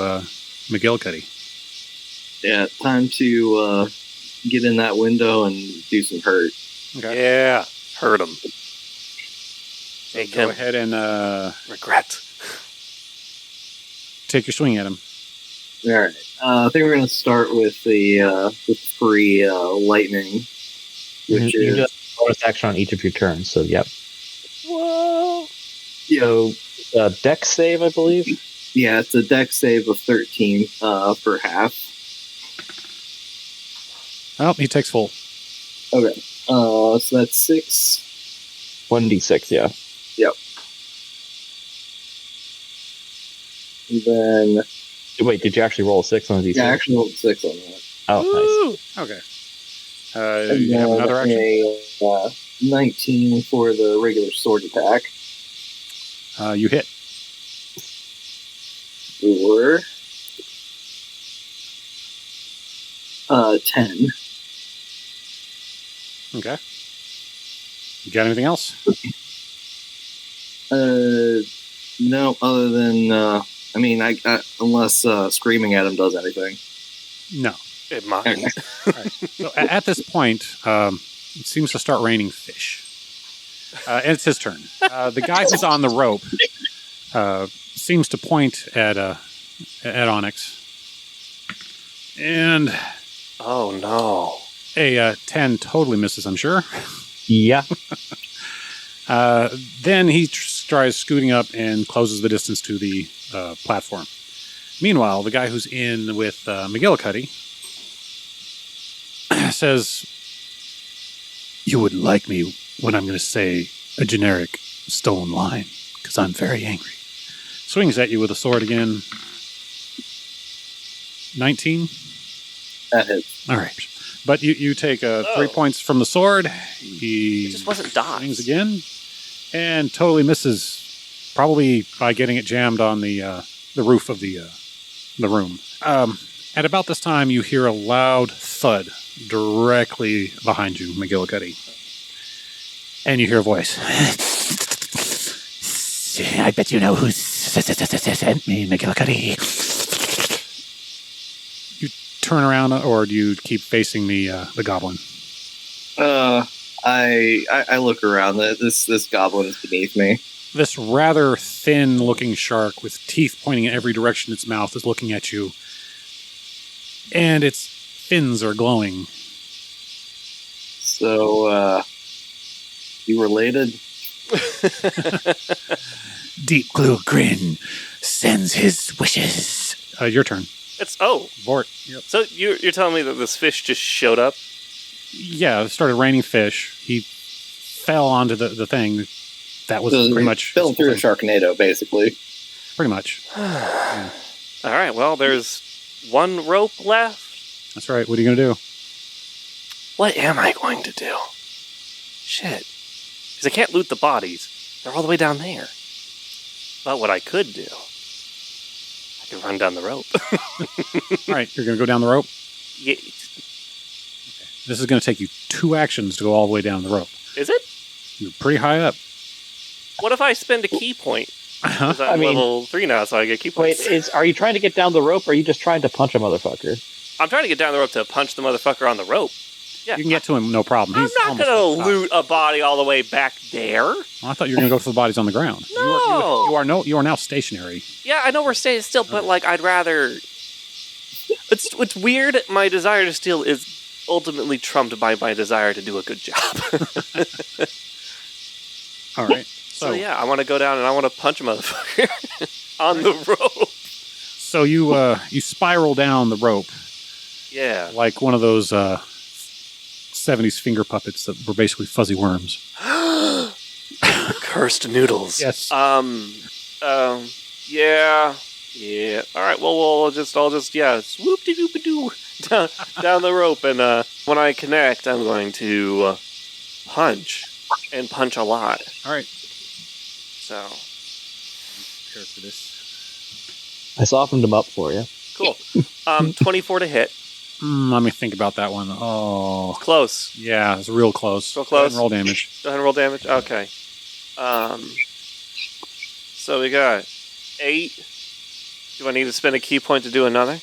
McGillicuddy. Yeah, time to get in that window and do some hurt. Okay. Yeah, hurt him. So go ahead and regret. Take your swing at him. All right. I think we're going to start with the free lightning, which you is do a bonus action on each of your turns. So, yep. Whoa. Yeah. So, dex save, I believe. Yeah, it's a dex save of 13 for half. Oh, he takes full. Okay. So that's 6. 1d6, yeah. Yep. And then... Wait, did you actually roll a 6 on a d6? Yeah, I actually rolled 6 on that. Oh, nice. Okay. You have another action? A 19 for the regular sword attack. You hit. For 10. Okay. You got anything else? No, other than I unless screaming at him does anything. No. It might. Okay. All right. So at this point, it seems to start raining fish. And it's his turn. The guy who's on the rope seems to point at Onyx. And... Oh, no. A 10 totally misses, I'm sure. Yeah. Then he tries scooting up and closes the distance to the platform. Meanwhile, the guy who's in with McGillicuddy says, "You wouldn't like me when I'm going to say a generic stone line, because I'm very angry." Swings at you with a sword again. 19? That hits. All right. But you take 3 points from the sword. He It just wasn't dodged. swings again and totally misses, probably by getting it jammed on the roof of the room. At about this time, you hear a loud thud directly behind you, McGillicuddy. And you hear a voice. I bet you know who sent me, McGillicuddy. You turn around, or do you keep facing the goblin? I look around. This goblin is beneath me. This rather thin-looking shark with teeth pointing in every direction its mouth is looking at you. And its fins are glowing. So, you related? Deep Blue Grin sends his wishes. Your turn. It's Vort. Yep. So you're telling me that this fish just showed up? Yeah, it started raining fish. He fell onto the thing. That was pretty much... Fell through a Sharknado, basically. Pretty much. Yeah. All right, well, there's one rope left. That's right. What are you going to do? What am I going to do? Shit. Because I can't loot the bodies. They're all the way down there. But what I could do, I could run down the rope. All right, you're going to go down the rope? Yeah. Okay. This is going to take you 2 actions to go all the way down the rope. Is it? You're pretty high up. What if I spend a key point? Because I'm level 3 now, so I get key points. Wait, are you trying to get down the rope, or are you just trying to punch a motherfucker? I'm trying to get down the rope to punch the motherfucker on the rope. Yeah. You can get to him, no problem. I'm not going to loot a body all the way back there. Well, I thought you were going to go for the bodies on the ground. No. You are now stationary. Yeah, I know we're staying still, but like I'd rather. It's weird. My desire to steal is ultimately trumped by my desire to do a good job. All right. So yeah, I want to go down and I want to punch a motherfucker on the rope. So you spiral down the rope. Yeah. Like one of those 70s finger puppets that were basically fuzzy worms. Cursed noodles. Yes. Yeah. All right. Well, I'll just swoop-de-doop-a-doo down the rope, and when I connect, I'm going to punch a lot. All right. So. Prepare for this. I softened him up for you. Cool. 24 to hit. Let me think about that one. Oh, close. Yeah, it's real close. Real close. Go ahead and roll damage. Go ahead and roll damage. Okay. So we got 8. Do I need to spend a key point to do another?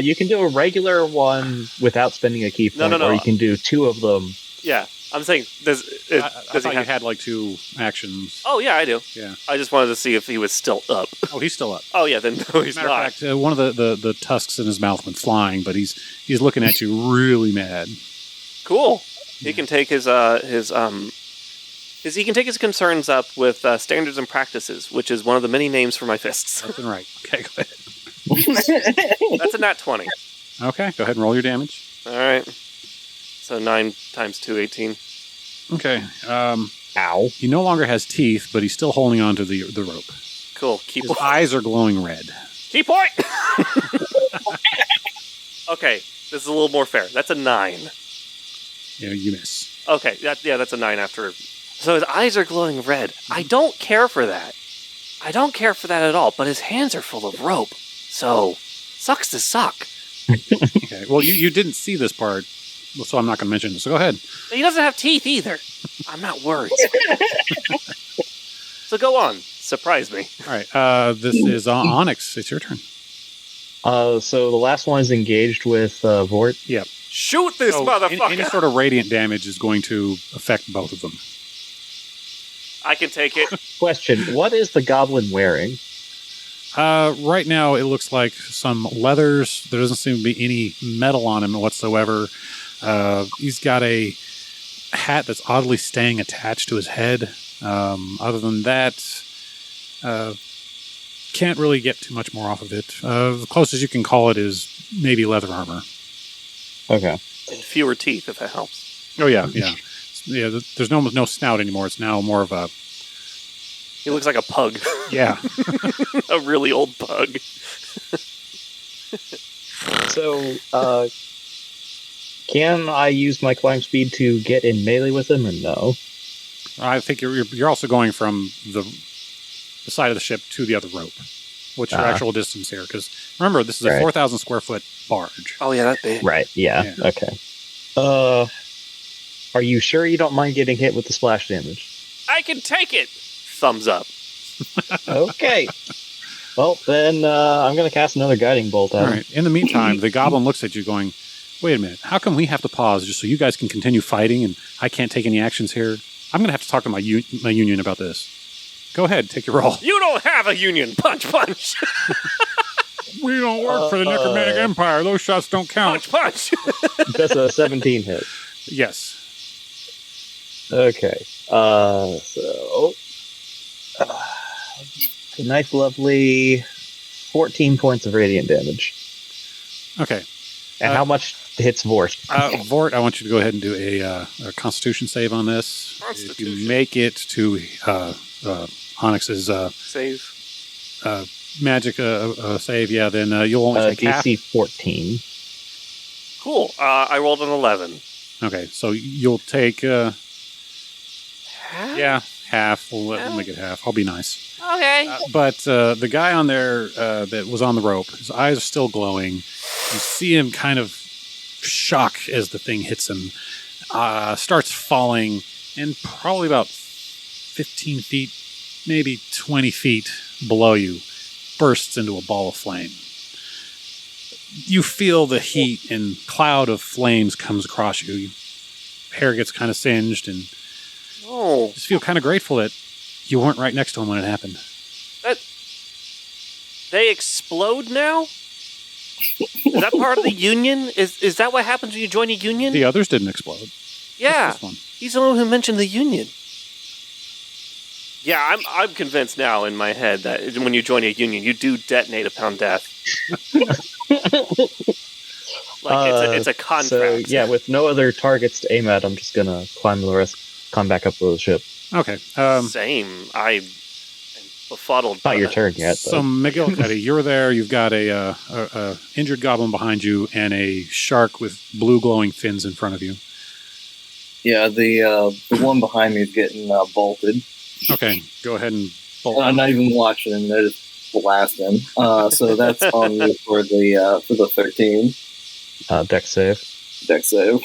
You can do a regular one without spending a key point, No. or you can do 2 of them. Yeah, I'm saying, I thought you had like 2 actions. Oh, yeah, I do. Yeah. I just wanted to see if he was still up. Oh, he's still up. Oh, yeah, then no, he's Matter not. of fact, one of the tusks in his mouth went flying, but he's looking at you really mad. Cool. He can take his concerns up with standards and practices, which is one of the many names for my fists. That's right. Okay, go ahead. That's a nat 20. Okay, go ahead and roll your damage. All right. So 9 times 2, 18. Okay. Ow. He no longer has teeth, but he's still holding on to the rope. Cool. His eyes are glowing red. Key point! Okay, this is a little more fair. That's a 9. Yeah, you miss. Okay, that's a 9 after. So his eyes are glowing red. I don't care for that. I don't care for that at all, but his hands are full of rope. So, sucks to suck. Okay, well, you didn't see this part, so I'm not going to mention it. So go ahead. He doesn't have teeth either. I'm not worried. So go on. Surprise me. All right, this is Onyx. It's your turn. So the last one is engaged with Vort. Yep. Shoot this motherfucker! Any sort of radiant damage is going to affect both of them. I can take it. Question, what is the goblin wearing? Right now, it looks like some leathers. There doesn't seem to be any metal on him whatsoever. He's got a hat that's oddly staying attached to his head. Other than that, can't really get too much more off of it. The closest you can call it is maybe leather armor. Okay. And fewer teeth, if that helps. Oh, yeah. There's no snout anymore. It's now more of a... He looks like a pug. Yeah. A really old pug. So, can I use my climb speed to get in melee with him, or no? I think you're also going from the side of the ship to the other rope. What's your actual distance here? Because remember, this is a 4,000 square foot barge. Oh yeah, that's big. Right. Yeah. Okay. Are you sure you don't mind getting hit with the splash damage? I can take it. Thumbs up. Okay. Well, then I'm going to cast another guiding bolt at him. All right. In the meantime, the goblin looks at you going, wait a minute, how come we have to pause just so you guys can continue fighting and I can't take any actions here? I'm going to have to talk to my union about this. Go ahead, take your roll. You don't have a union. Punch, punch. We don't work for the Necromantic Empire. Those shots don't count. Punch, punch. That's a 17 hit. Yes. Okay. The knife lovely, 14 points of radiant damage. Okay. And how much hits Vort? Vort, I want you to go ahead and do a Constitution save on this. If you make it to Onyx's save magic save, yeah, then you'll only take half. DC 14. Cool. I rolled an 11. Okay, so you'll take half. We'll make it half. I'll be nice. Okay. But the guy on there that was on the rope, his eyes are still glowing. You see him kind of shock as the thing hits him. Starts falling, and probably about 15 feet, maybe 20 feet below you, bursts into a ball of flame. You feel the heat and cloud of flames comes across you. Your hair gets kind of singed, and just feel kind of grateful that you weren't right next to him when it happened. They explode now? Is that part of the union? Is that what happens when you join a union? The others didn't explode. Yeah. This one. He's the one who mentioned the union. Yeah, I'm convinced now in my head that when you join a union, you do detonate upon death. It's a contract. So, yeah, with no other targets to aim at, I'm just going to climb back up to the ship. Okay. Same. I am befuddled. Not your turn yet. So, McGillicuddy, you're there. You've got a injured goblin behind you and a shark with blue glowing fins in front of you. Yeah, the one behind me is getting bolted. Okay, go ahead and bolt. I'm not even watching him; they're just blasting. So that's on me for the 13. Dex save. Dex save.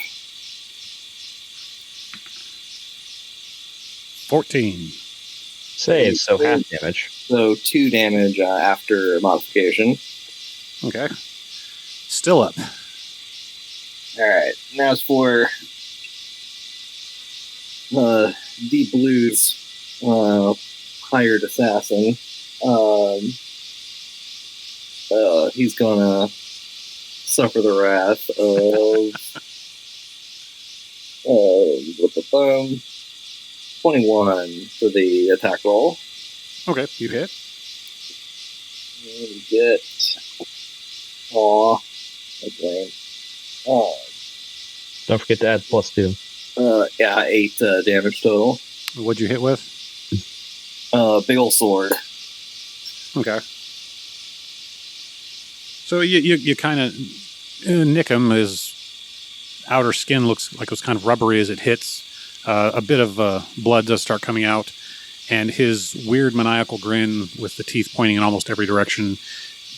14. Save, so half damage. So 2 damage after modification. Okay. Still up. Alright, now it's for Deep Blue's hired assassin. He's gonna suffer the wrath of 21 for the attack roll. Okay, you hit. And get okay. Don't forget to add +2. 8 damage total. What'd you hit with? Big ol' sword. Okay. So you kind of nick him. His outer skin looks like it was kind of rubbery as it hits. A bit of blood does start coming out, and his weird maniacal grin with the teeth pointing in almost every direction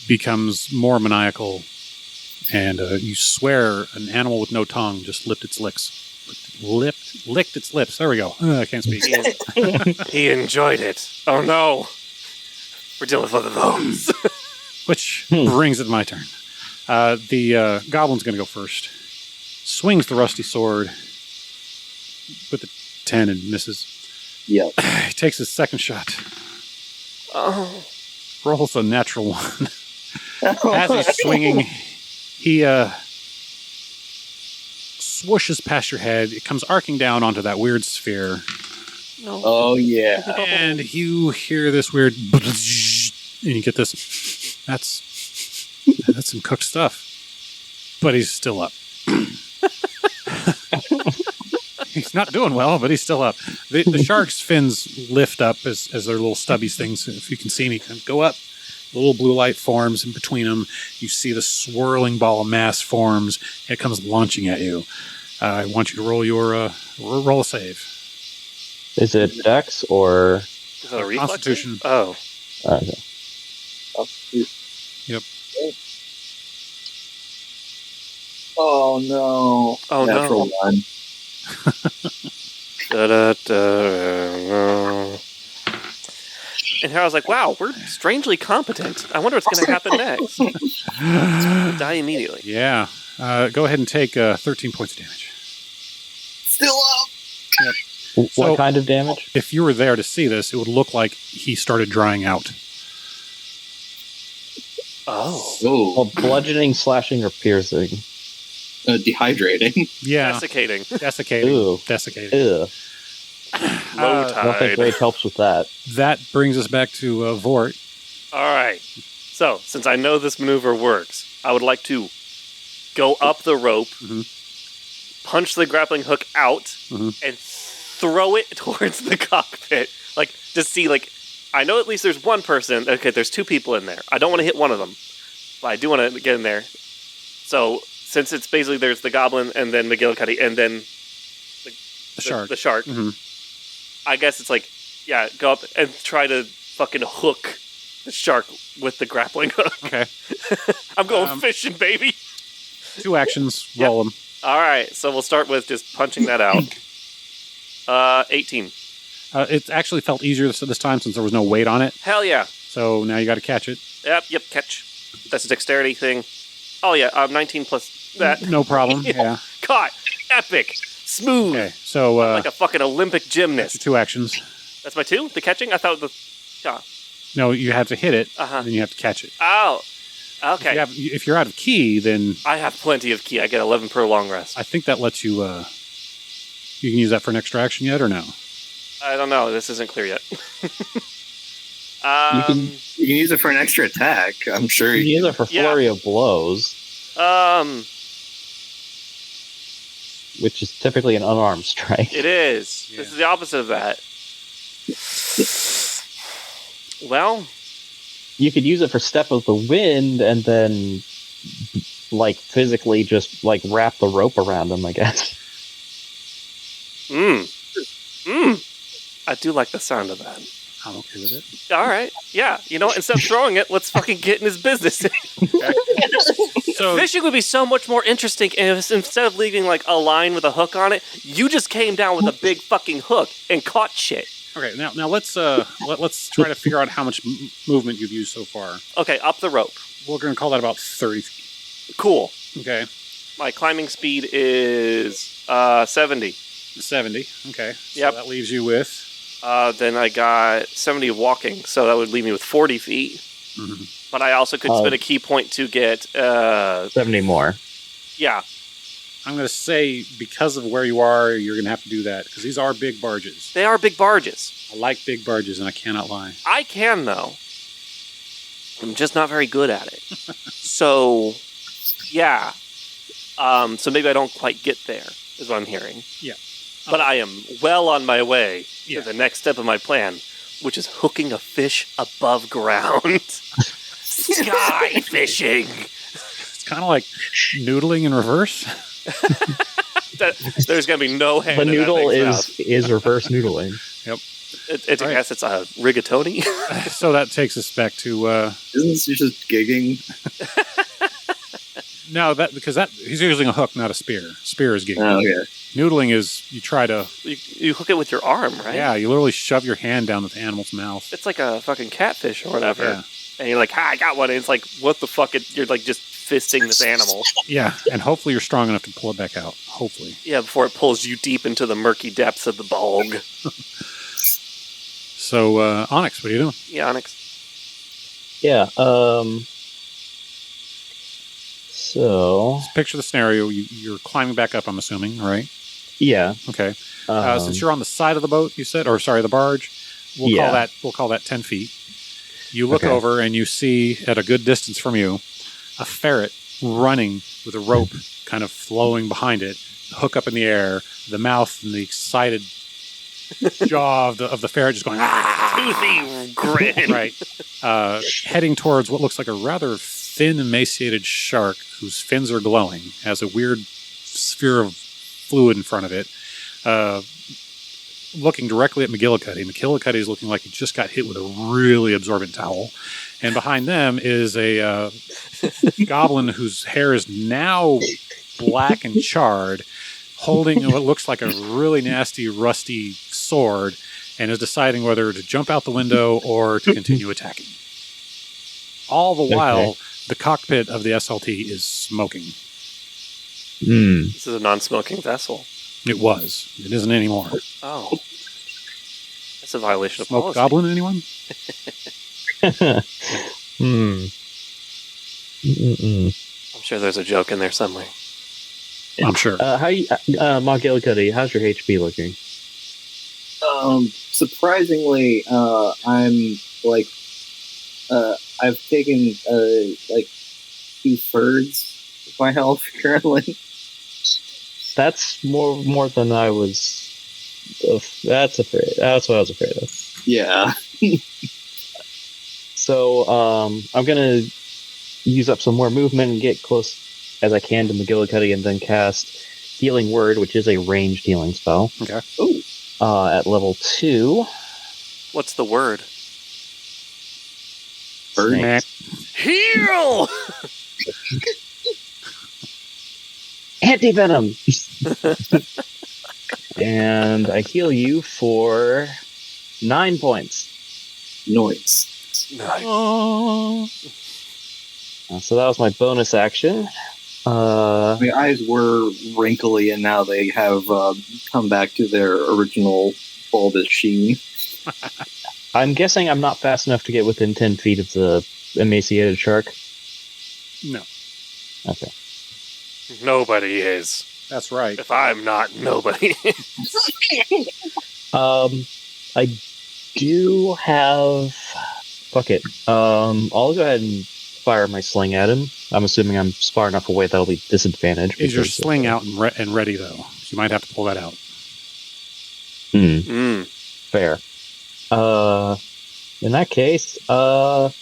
becomes more maniacal, and you swear an animal with no tongue just licked its lips. Licked its lips. There we go. I can't speak. He enjoyed it. Oh no. We're dealing with other bones. Which brings it to my turn. The goblin's going to go first. Swings the rusty sword with a 10 and misses. Yep. He takes his second shot. Oh. Rolls a natural 1. As he's swinging, he swooshes past your head. It comes arcing down onto that weird sphere. No. Oh, yeah. And you hear this weird... And you get this... That's some cooked stuff. But he's still up. He's not doing well, but he's still up. The shark's fins lift up as their little stubby things. If you can see me, kind of go up. The little blue light forms in between them. You see the swirling ball of mass forms. It comes launching at you. I want you to roll your roll a save. Is it Dex or Is that a reflex? Constitution? Oh. Okay. Yep. Oh no! Oh Natural no! one. And I was like, "Wow, we're strangely competent. I wonder what's going to happen next." Die immediately. Yeah. Go ahead and take 13 points of damage. Still up. Yep. What So- kind of damage? If you were there to see this, it would look like he started drying out. Oh. Oh, Well, bludgeoning, slashing, or piercing? dehydrating. Yeah. Desiccating. Desiccating. Ew. Desiccating. Ew. Low I don't think tide. rage helps with that. That brings us back to Vort. All right. So, since I know this maneuver works, I would like to go up the rope, punch the grappling hook out, and throw it towards the cockpit. Like, to see, like, I know at least there's one person. Okay, there's two people in there. I don't want to hit one of them, but I do want to get in there. So, since it's basically there's the goblin and then McGillicuddy and then The shark. The shark. Mm-hmm. I guess it's like, yeah, go up and try to fucking hook the shark with the grappling hook. Okay. I'm going fishing, baby. 2 actions. Roll them. All right, so we'll start with just punching that out. 18. It actually felt easier this time since there was no weight on it. Hell yeah. So now you got to catch it. Yep, catch. That's a dexterity thing. Oh yeah, 19 plus that. No problem. Yeah. Caught. Epic. Smooth. Okay. So Like a fucking Olympic that's your gymnast. 2 actions. That's my 2? The catching? I thought the... Yeah. No, you have to hit it, Uh-huh. then you have to catch it. Oh. Okay. If you're out of key, then I have plenty of key. I get 11 per long rest. I think that lets you. You can use that for an extra action yet, or no? I don't know. This isn't clear yet. You can use it for an extra attack. I'm sure. You can use it for flurry of blows, which is typically an unarmed strike. It is. Yeah. This is the opposite of that. Well, you could use it for step of the wind and then, like, physically just, like, wrap the rope around them, I guess. I do like the sound of that. I'm okay with it. All right. Yeah. You know what? Instead of throwing it, let's fucking get in his business. So fishing would be so much more interesting if instead of leaving, like, a line with a hook on it, you just came down with a big fucking hook and caught shit. Okay, now let's try to figure out how much movement you've used so far. Okay, up the rope. We're going to call that about 30 feet. Cool. Okay. My climbing speed is 70. 70. Okay. So yep. That leaves you with. Then I got 70 walking, so that would leave me with 40 feet. Mm-hmm. But I also could spend a key point to get 70 more. Yeah. I'm going to say because of where you are, you're going to have to do that because these are big barges. They are big barges. I like big barges, and I cannot lie. I can, though. I'm just not very good at it. So, yeah. So maybe I don't quite get there, is what I'm hearing. Yeah. But I am well on my way to the next step of my plan, which is hooking a fish above ground. Sky fishing. It's kind of like noodling in reverse. There's going to be no hand The in that noodle thing's is reverse noodling. Yep. I guess it's a rigatoni. So that takes us back to... Isn't this just gigging? No, because he's using a hook, not a spear. Spear is gigging. Oh, yeah. Noodling is you try to... You hook it with your arm, right? Yeah, you literally shove your hand down the animal's mouth. It's like a fucking catfish or whatever. Yeah. And you're like, I got one. And it's like, what the fuck? You're like just fisting this animal. Yeah, and hopefully you're strong enough to pull it back out. Hopefully. Yeah, before it pulls you deep into the murky depths of the bog. So, Onyx, what are you doing? Yeah, Onyx. Yeah, so... Let's picture the scenario. You're climbing back up, I'm assuming, right? Yeah. Okay. Since you're on the side of the boat, you said, or sorry, the barge, we'll call that 10 feet. You look over and you see at a good distance from you a ferret running with a rope kind of flowing behind it, hook up in the air, the mouth and the excited jaw of the ferret just going, Toothy grin. Right. Heading towards what looks like a rather thin, emaciated shark whose fins are glowing, has a weird sphere of fluid in front of it. Looking directly at McGillicuddy. McGillicuddy is looking like he just got hit with a really absorbent towel. And behind them is a goblin whose hair is now black and charred, holding what looks like a really nasty, rusty sword, and is deciding whether to jump out the window or to continue attacking. All the while, the cockpit of the SLT is smoking. This is a non-smoking vessel. It was. It isn't anymore. Oh. That's a violation of Smoke policy. goblin, anyone? I'm sure there's a joke in there somewhere. I'm sure. McGillicuddy, how's your HP looking? Surprisingly, I'm like, I've taken like 2/3 of my health currently. That's more than I was. That's what I was afraid of. Yeah. So I'm gonna use up some more movement and get close as I can to McGillicuddy, and then cast Healing Word, which is a ranged healing spell. Okay. Ooh. At level 2. What's the word? Snakes. Heal! Anti-venom! And I heal you for 9 points. Nice. So that was my bonus action. My eyes were wrinkly, and now they have come back to their original bulbous sheen. I'm guessing I'm not fast enough to get within 10 feet of the emaciated shark. No. Okay. Nobody is. That's right. If I'm not, nobody is. I do have... Fuck it. I'll go ahead and fire my sling at him. I'm assuming I'm far enough away that'll be disadvantaged. Is your sling out and ready, though? You might have to pull that out. Fair. In that case, I'll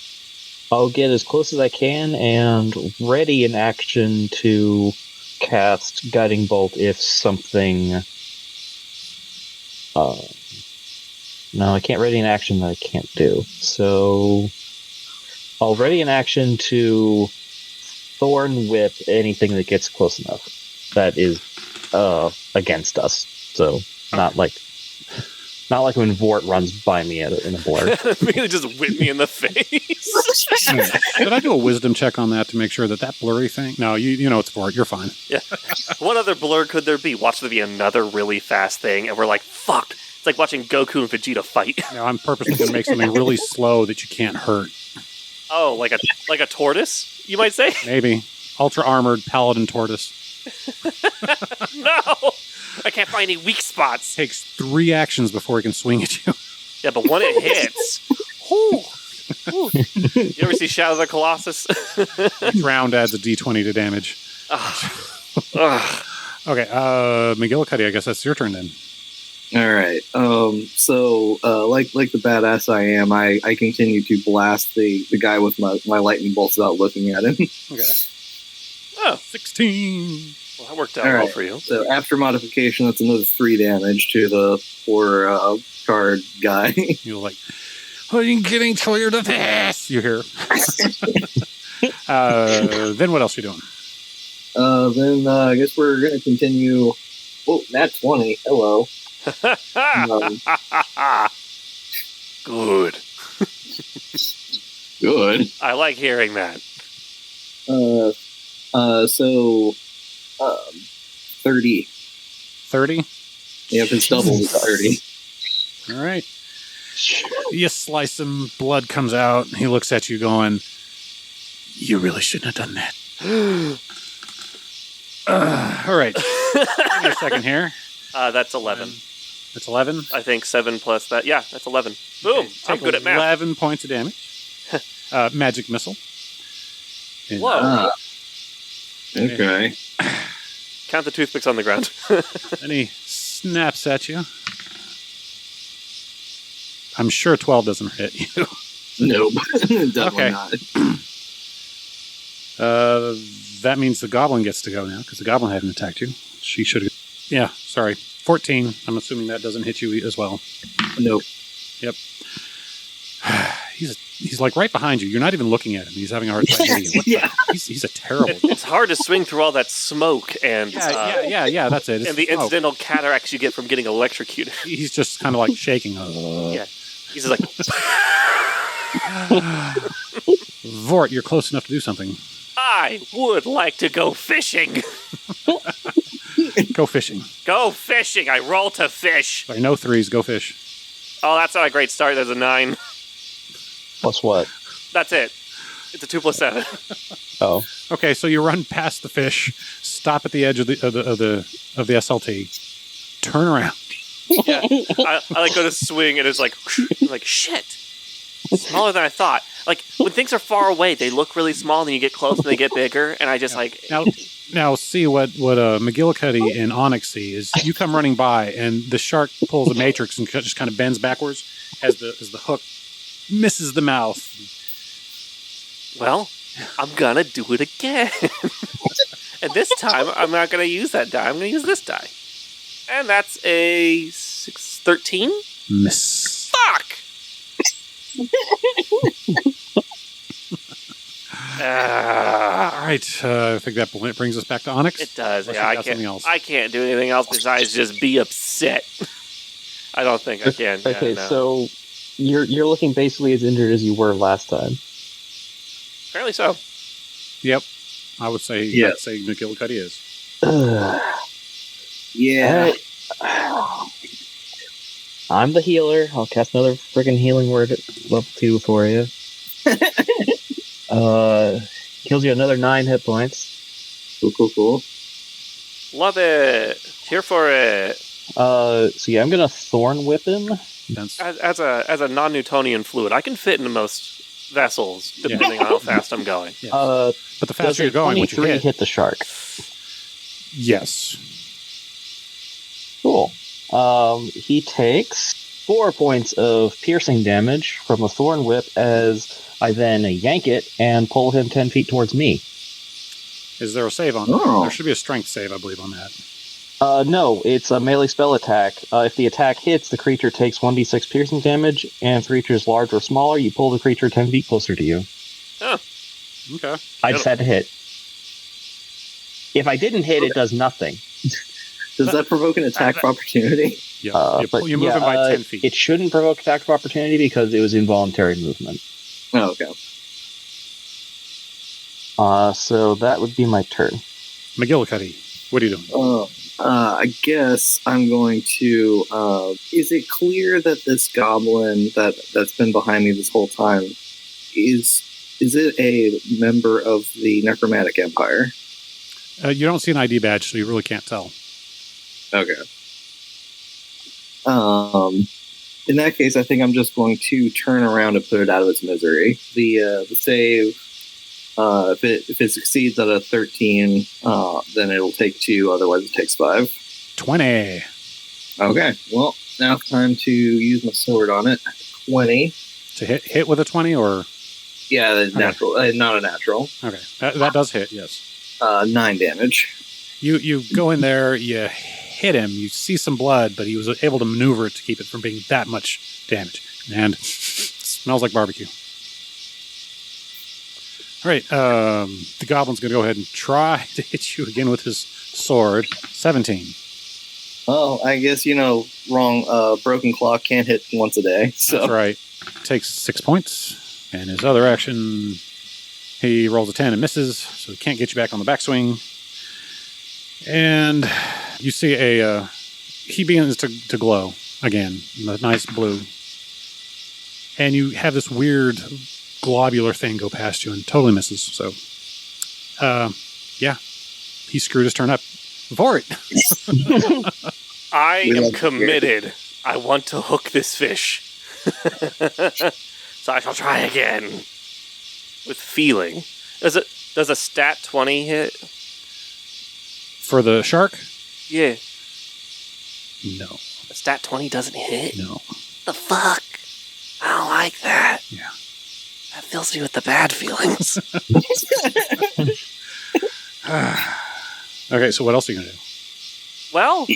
get as close as I can and ready in action to cast Guiding Bolt if something... no, I can't ready in action that I can't do. So I'll ready in action to Thorn Whip anything that gets close enough that is against us. So not like when Vort runs by me in a blur. Really just whip me in the face. Did I do a wisdom check on that to make sure that blurry thing? No, you know it's Vort. You're fine. Yeah. What other blur could there be? Watch there be another really fast thing, and we're like, fuck. It's like watching Goku and Vegeta fight. No, I'm purposely going to make something really slow that you can't hurt. Oh, like a tortoise, you might say? Maybe. Ultra armored paladin tortoise. No! I can't find any weak spots. Takes 3 actions before he can swing at you. Yeah, but when it hits... Ooh. You ever see Shadow of the Colossus? Each round adds a d20 to damage. Okay, McGillicuddy, I guess that's your turn then. All right. So, like the badass I am, I continue to blast the guy with my lightning bolts without looking at him. Okay. Oh, 16. Well, that worked out well for you. So after modification, that's another 3 damage to the poor card guy. You're like, I'm getting tired of this. You hear? Then what else are you doing? Then I guess we're going to continue. Oh, nat 20. Hello. Good. Good. I like hearing that. So 30. 30? Yeah, if it's double, it's 30. All right. You slice him, blood comes out. He looks at you going, you really shouldn't have done that. All right. Give me a second here. That's 11. That's 11? I think 7 plus that. Yeah, that's 11. Boom. I'm good at math. 11 points of damage. Magic missile. Whoa. Okay. Count the toothpicks on the ground. And he snaps at you. I'm sure 12 doesn't hit you. Nope. Definitely Okay. not. That means the goblin gets to go now, because the goblin hadn't attacked you. She should have... Yeah, sorry. 14. I'm assuming that doesn't hit you as well. Nope. Yep. He's like right behind you. You're not even looking at him. He's having a hard time hitting you. Yeah. He's a terrible... It's hard to swing through all that smoke and... Yeah, that's it. It's and the smoke. incidental cataracts you get from getting electrocuted. He's just kind of like shaking. Yeah. He's just like... Vort, you're close enough to do something. I would like to go fishing. Go fishing. Go fishing. I roll to fish. Sorry, no threes. Go fish. Oh, that's not a great start. There's a 9. Plus what? That's it. It's a 2 plus 7. Oh. Okay, so you run past the fish, stop at the edge of the SLT, turn around. Yeah. I like go to swing and it's like shit. It's smaller than I thought. Like when things are far away, they look really small, and then you get close and they get bigger, and I just Now see what McGillicuddy and Onyx see is you come running by and the shark pulls a matrix and just kind of bends backwards as the hook misses the mouth. Well, I'm gonna do it again. And this time I'm not gonna use that die. I'm gonna use this die. And that's a 13? Miss. Fuck! All right, I think that brings us back to Onyx. It does. Unless Yeah, you got something else. I can't do anything else besides just be upset. I don't think I can. Okay, no. so you're looking basically as injured as you were last time. Apparently so. Yep, I would say Yeah. I'd say McGillicuddy is. Yeah. I'm the healer. I'll cast another freaking healing word at level 2 for you. Kills you another 9 hit points. Cool. Love it. Here for it. So yeah, I'm gonna thorn whip him. As a non-Newtonian fluid, I can fit into most vessels depending on how fast I'm going. Yes. But the faster you're going, what you 23 hit the shark. Yes. Cool. He takes 4 points of piercing damage from a thorn whip as I then yank it and pull him 10 feet towards me. Is there a save on that? Oh. There should be a strength save, I believe, on that. No, it's a melee spell attack. If the attack hits, the creature takes 1d6 piercing damage, and if the creature is large or smaller, you pull the creature 10 feet closer to you. Oh. Okay. I just had to hit. If I didn't hit, it does nothing. Does that provoke an attack of opportunity? Yeah. You move him by 10 feet. It shouldn't provoke attack of opportunity because it was involuntary movement. Oh, okay. So that would be my turn. McGillicuddy, what are you doing? I guess I'm going to. Is it clear that this goblin that's been behind me this whole time is it a member of the Necromantic Empire? You don't see an ID badge, so you really can't tell. Okay. In that case, I think I'm just going to turn around and put it out of its misery. The save, if it succeeds at a 13, then it'll take 2. Otherwise, it takes 5. 20. Okay. Well, now it's time to use my sword on it. 20. To hit with a 20, or? Yeah, the natural. Not a natural. Okay, that does hit. Yes. 9 damage. You go in there, you hit him, you see some blood, but he was able to maneuver it to keep it from being that much damage. And it smells like barbecue. All right, the goblin's going to go ahead and try to hit you again with his sword. 17. Oh, I guess, wrong. Broken clock can't hit once a day. So. That's right. Takes 6 points. And his other action, he rolls a 10 and misses, so he can't get you back on the backswing. And you see he begins to glow again, a nice blue. And you have this weird globular thing go past you and totally misses. So, he screwed his turn up. Vort! I am committed. I want to hook this fish. So I shall try again. With feeling. Does a stat 20 hit? For the shark? Yeah. No. A stat 20 doesn't hit? No. The fuck? I don't like that. Yeah. That fills me with the bad feelings. Okay, so what else are you going to do? Well,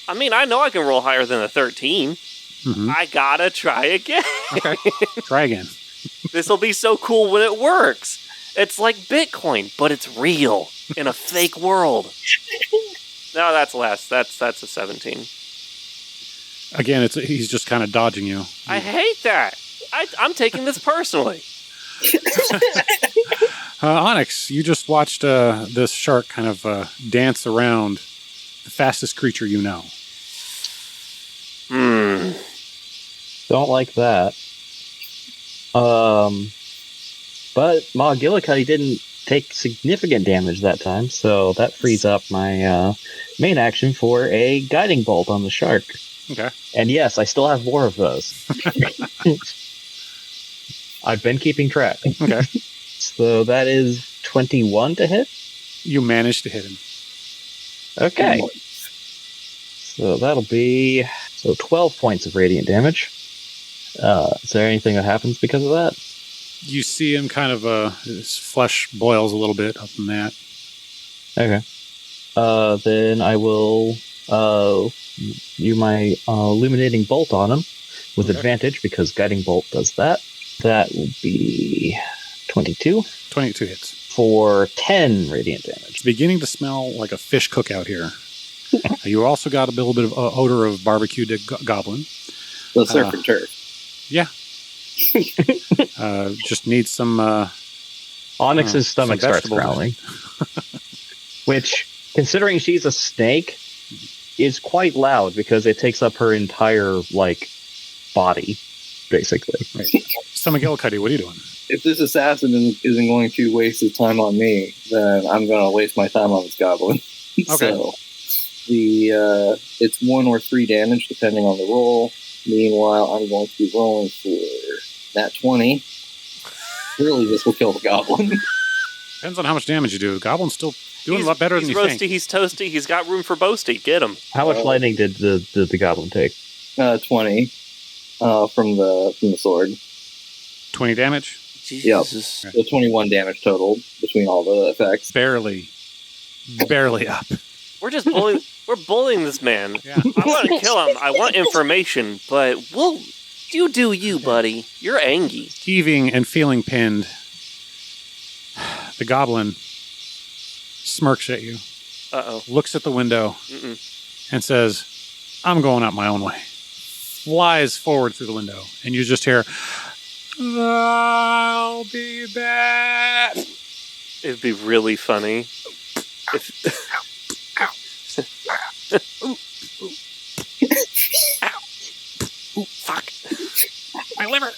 I mean, I know I can roll higher than a 13. Mm-hmm. I gotta try again. Okay, try again. This will be so cool when it works. It's like Bitcoin, but it's real in a fake world. No, that's less. That's a 17. Again, he's just kind of dodging you. I hate that. I'm taking this personally. Onyx, you just watched this shark kind of dance around the fastest creature you know. Don't like that. But Ma Gillicuddy didn't take significant damage that time, so that frees up my main action for a guiding bolt on the shark. Okay. And yes, I still have more of those. I've been keeping track. Okay. So that is 21 to hit? You managed to hit him. Okay. So that'll be 12 points of radiant damage. Is there anything that happens because of that? You see him kind of, his flesh boils a little bit up from that. Okay. Then I will use my illuminating bolt on him with advantage because guiding bolt does that. That will be 22. 22 hits. For 10 radiant damage. It's beginning to smell like a fish cookout here. You also got a little bit of odor of barbecued goblin. The surf and turf. Yeah. Just need some... Onyx's stomach starts vegetable growling. Which, considering she's a snake, is quite loud because it takes up her entire, body, basically. Right. So, McGillicuddy, what are you doing? If this assassin isn't going to waste his time on me, then I'm going to waste my time on this goblin. Okay. So, it's 1 or 3 damage, depending on the roll. Meanwhile, I'm going to be rolling for that 20. Surely this will kill the goblin. Depends on how much damage you do. The goblin's still doing a lot better than you roasty, think. he's toasty, he's got room for boasty. Get him. How much lightning did the goblin take? 20 from the sword. 20 damage? Jesus. Yep. So 21 damage total between all the effects. Barely up. We're just bullying. We're bullying this man. Yeah. I want to kill him. I want information, but you do you, buddy. You're angry. Heaving and feeling pinned, the goblin smirks at you, looks at the window, and says, I'm going out my own way. Flies forward through the window, and you just hear, I'll be back. It'd be really funny if... Ooh. Ow. Ooh, fuck. My liver.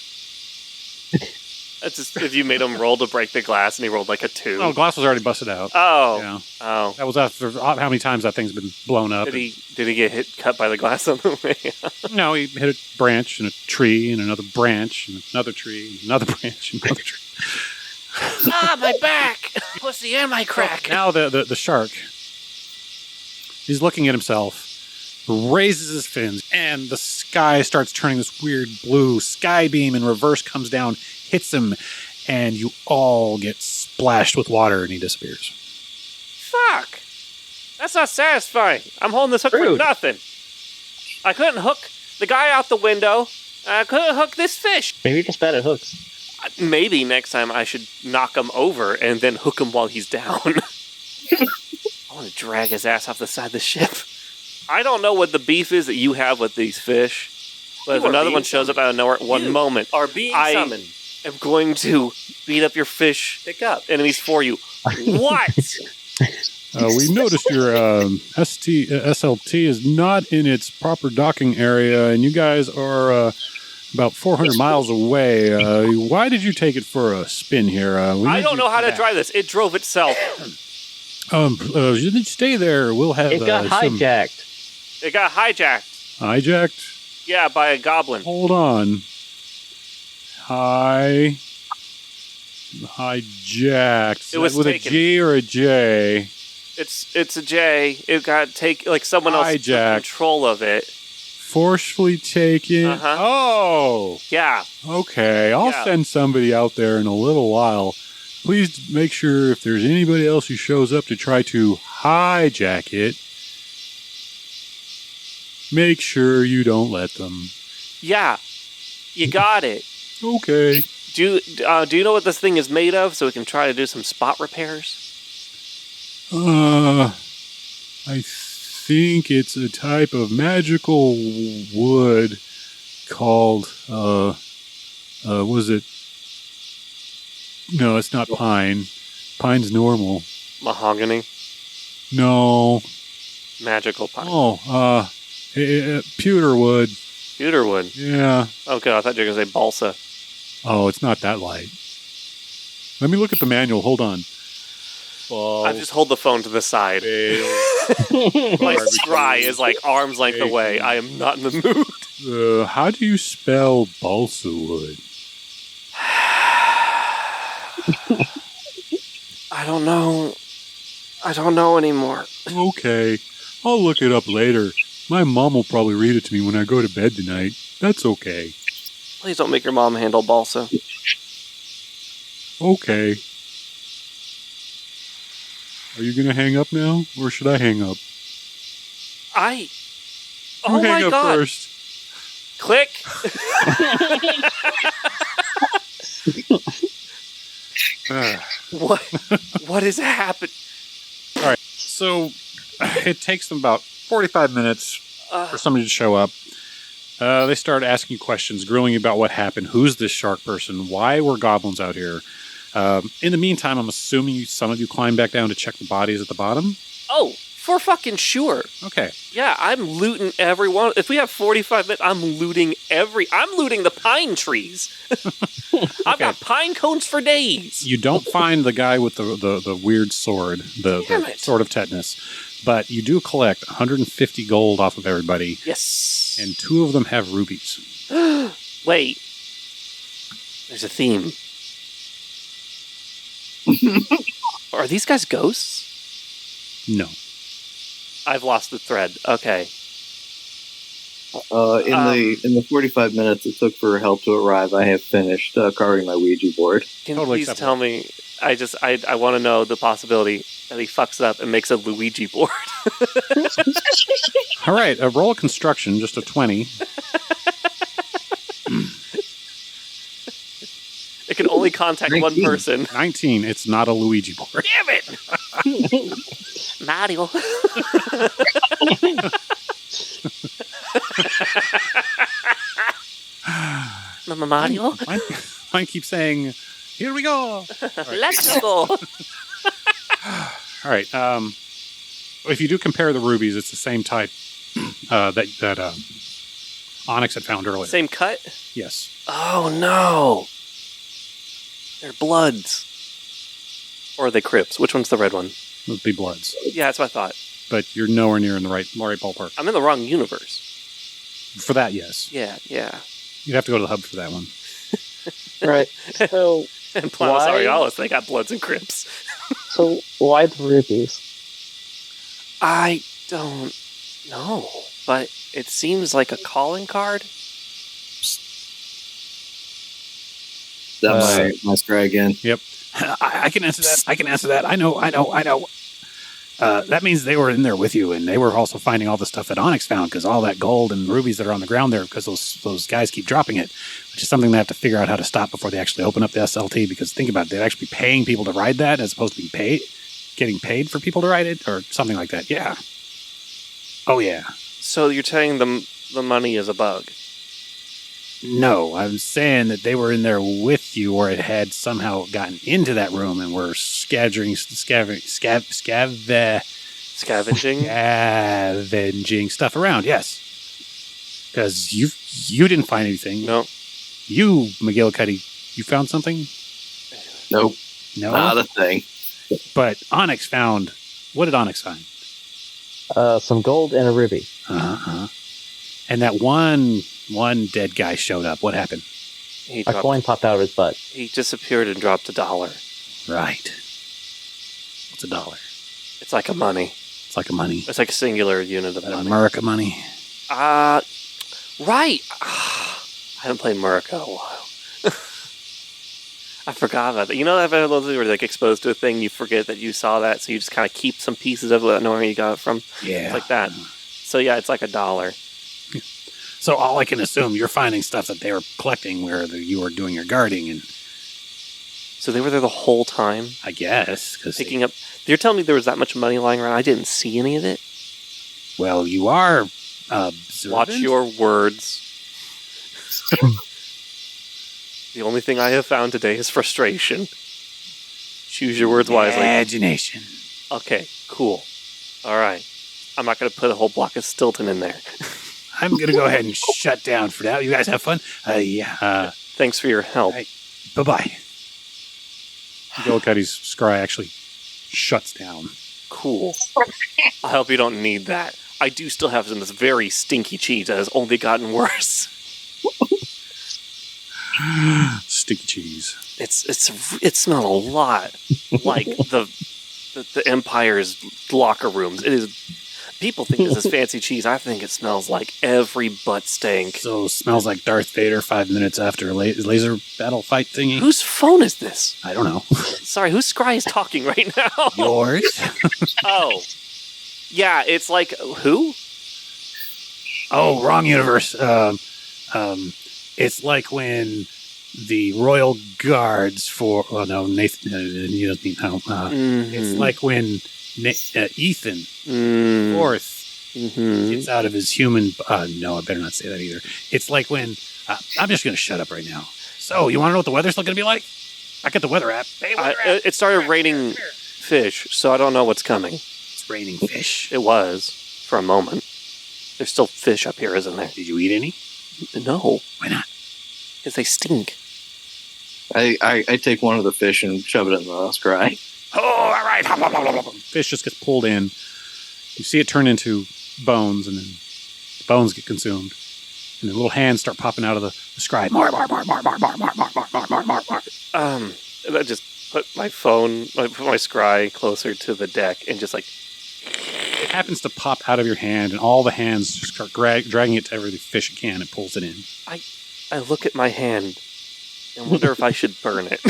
That's just if you made him roll to break the glass and he rolled like a 2. Oh, glass was already busted out. Oh. Yeah. Oh. That was after how many times that thing's been blown up. Did he get cut by the glass on the way out? No, he hit a branch and a tree and another branch and another tree and another branch and another tree. My back! Pussy and my crack! Now the shark, he's looking at himself, raises his fins, and the sky starts turning this weird blue. Sky beam in reverse comes down, hits him, and you all get splashed with water, and he disappears. Fuck! That's not satisfying. I'm holding this hook for nothing. I couldn't hook the guy out the window. I couldn't hook this fish. Maybe you're just bad at hooks. Maybe next time I should knock him over and then hook him while he's down. I want to drag his ass off the side of the ship. I don't know what the beef is that you have with these fish, but if another one shows up out of nowhere at one moment, are being summoned. I am going to beat up your fish. Pick up enemies for you. What? We noticed your SLT is not in its proper docking area, and you guys are about 400 miles away. Why did you take it for a spin here? I don't know how to drive this. It drove itself. You stay there. We'll have. It got hijacked. It got hijacked. Hijacked? Yeah, by a goblin. Hold on. Hijacked. It was with taken. a G or a J? It's a J. It got someone else took control of it. Forcefully taken. Uh-huh. Oh. Yeah. Okay, I'll send somebody out there in a little while. Please make sure if there's anybody else who shows up to try to hijack it, make sure you don't let them. Yeah. You got it. Okay. Do you know what this thing is made of so we can try to do some spot repairs? I think it's a type of magical wood called, was it? No, it's not pine. Pine's normal. Mahogany? No. Magical pine. Oh, pewter wood. Pewter wood? Yeah. Okay, I thought you were going to say balsa. Oh, it's not that light. Let me look at the manual. Hold on. I just hold the phone to the side. My scry is like arm's length away. I am not in the mood. How do you spell balsa wood? I don't know. I don't know anymore. Okay. I'll look it up later. My mom will probably read it to me when I go to bed tonight. That's okay. Please don't make your mom handle balsa. Okay. Are you going to hang up now, or should I hang up? Oh you hang my up god! First. Click. What is happening? All right. So it takes them about 45 minutes for somebody to show up. They start asking you questions, grilling you about what happened. Who's this shark person? Why were goblins out here? In the meantime, I'm assuming some of you climbed back down to check the bodies at the bottom? Oh, for fucking sure. Okay. Yeah, I'm looting everyone. If we have 45 minutes, I'm looting the pine trees. I've got pine cones for days. You don't find the guy with the weird sword, the sword of tetanus, but you do collect 150 gold off of everybody. Yes. And 2 of them have rubies. Wait. There's a theme. Are these guys ghosts? No. I've lost the thread. Okay. In the 45 minutes it took for help to arrive, I have finished carving my Ouija board. Can you please tell me? I want to know the possibility that he fucks up and makes a Luigi board. All right, a roll of construction, just a 20. It can only contact 19. one person. 19. It's not a Luigi board. Damn it! Mario. Mama Mario? Mine keeps saying, here we go. Right. Let's go. All right. If you do compare the rubies, it's the same type that Onyx had found earlier. Same cut? Yes. Oh, no. They're bloods. Or are they crypts? Which one's the red one? It would be bloods. Yeah, that's what I thought. But you're nowhere near in the right ballpark. I'm in the wrong universe. For that, yes. Yeah. You'd have to go to the hub for that one. Right. So, and Planos Aurealis, they got bloods and crypts. So, why the rubies? I don't know, but it seems like a calling card. That's my scry again. Yep. I can answer that. I know. That means they were in there with you, and they were also finding all the stuff that Onyx found, because all that gold and rubies that are on the ground there, because those guys keep dropping it, which is something they have to figure out how to stop before they actually open up the SLT, because think about it, they'd actually be paying people to ride that as opposed to getting paid for people to ride it, or something like that. Yeah. Oh, yeah. So you're telling them the money is a bug? No, I'm saying that they were in there with you, or it had somehow gotten into that room and were scavenging stuff around. Yes, because you didn't find anything. No. You, McGillicuddy, you found something? Nope. No, not a thing. But Onyx found. What did Onyx find? Some gold and a ruby. And that one dead guy showed up. What happened? A coin popped out of his butt. He disappeared and dropped $1. Right. What's $1? It's like a money. It's like a money. It's like a singular unit of money. America money. Right. I haven't played America in a while. I forgot about that. You know that those where you're like exposed to a thing, you forget that you saw that, so you just kind of keep some pieces of it without knowing where you got it from. Yeah. It's like that. So yeah, it's like $1. So all I can assume, you're finding stuff that they were collecting where you were doing your guarding, and so they were there the whole time. I guess picking up. You're telling me there was that much money lying around? I didn't see any of it. Well, you are. Observant? Watch your words. The only thing I have found today is frustration. Choose your words wisely. Imagination. Okay, cool. All right. I'm not going to put a whole block of Stilton in there. I'm going to go ahead and shut down for now. You guys have fun? Thanks for your help. Bye-bye. McGillicuddy's scry actually shuts down. Cool. I hope you don't need that. I do still have some of this very stinky cheese that has only gotten worse. Stinky cheese. It smelled a lot like the Empire's locker rooms. It is. People think this is fancy cheese. I think it smells like every butt stank. So it smells like Darth Vader 5 minutes after a laser battle fight thingy. Whose phone is this? I don't know. Sorry, whose scry is talking right now? Yours. Oh. Yeah, it's like, who? Oh, wrong universe. It's like when the Royal Guards for... Oh, no, Nathan... he doesn't mean... It's like when Ethan, fourth, gets out of his human... no, I better not say that either. It's like when... I'm just going to shut up right now. So, you want to know what the weather's going to be like? I got the weather app. Hey, weather app. It started raining fish, so I don't know what's coming. It's raining fish. It was, for a moment. There's still fish up here, isn't there? Did you eat any? No. Why not? Because they stink. I take one of the fish and shove it in the scry. Oh, all right. Fish just gets pulled in. You see it turn into bones, and then the bones get consumed. And the little hands start popping out of the scry. More. And I just put my phone, my scry closer to the deck and just like... It happens to pop out of your hand, and all the hands just start dragging it to every fish it can. It pulls it in. I look at my hand and wonder if I should burn it.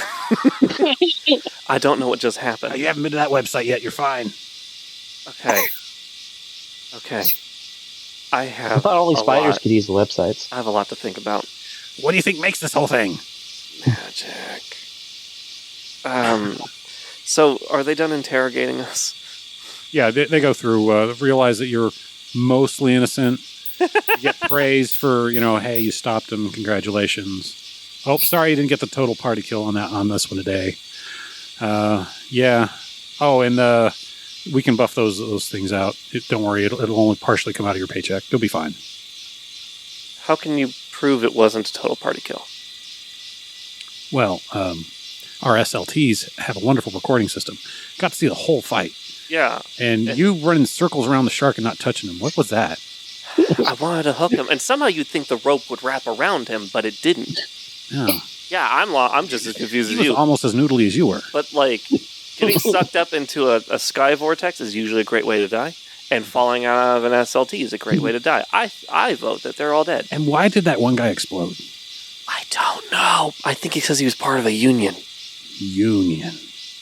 I don't know what just happened. You haven't been to that website yet. You're fine. Okay. I have. Not only spiders could use the websites. I have a lot to think about. What do you think makes this whole thing? Magic. So, are they done interrogating us? Yeah, they go through, realize that you're mostly innocent. You get praised for, hey, you stopped them. Congratulations. Oh, sorry you didn't get the total party kill on this one today. Yeah. Oh, and we can buff those things out. Don't worry, it'll only partially come out of your paycheck. You'll be fine. How can you prove it wasn't a total party kill? Well, our SLTs have a wonderful recording system. Got to see the whole fight. Yeah. And you running circles around the shark and not touching him. What was that? I wanted to hook him, and somehow you'd think the rope would wrap around him, but it didn't. Yeah. Yeah, I'm just as confused as He was you. almost as noodly as you were. But, getting sucked up into a sky vortex is usually a great way to die, and falling out of an SLT is a great way to die. I vote that they're all dead. And why did that one guy explode? I don't know. I think it's because he was part of a union. Union.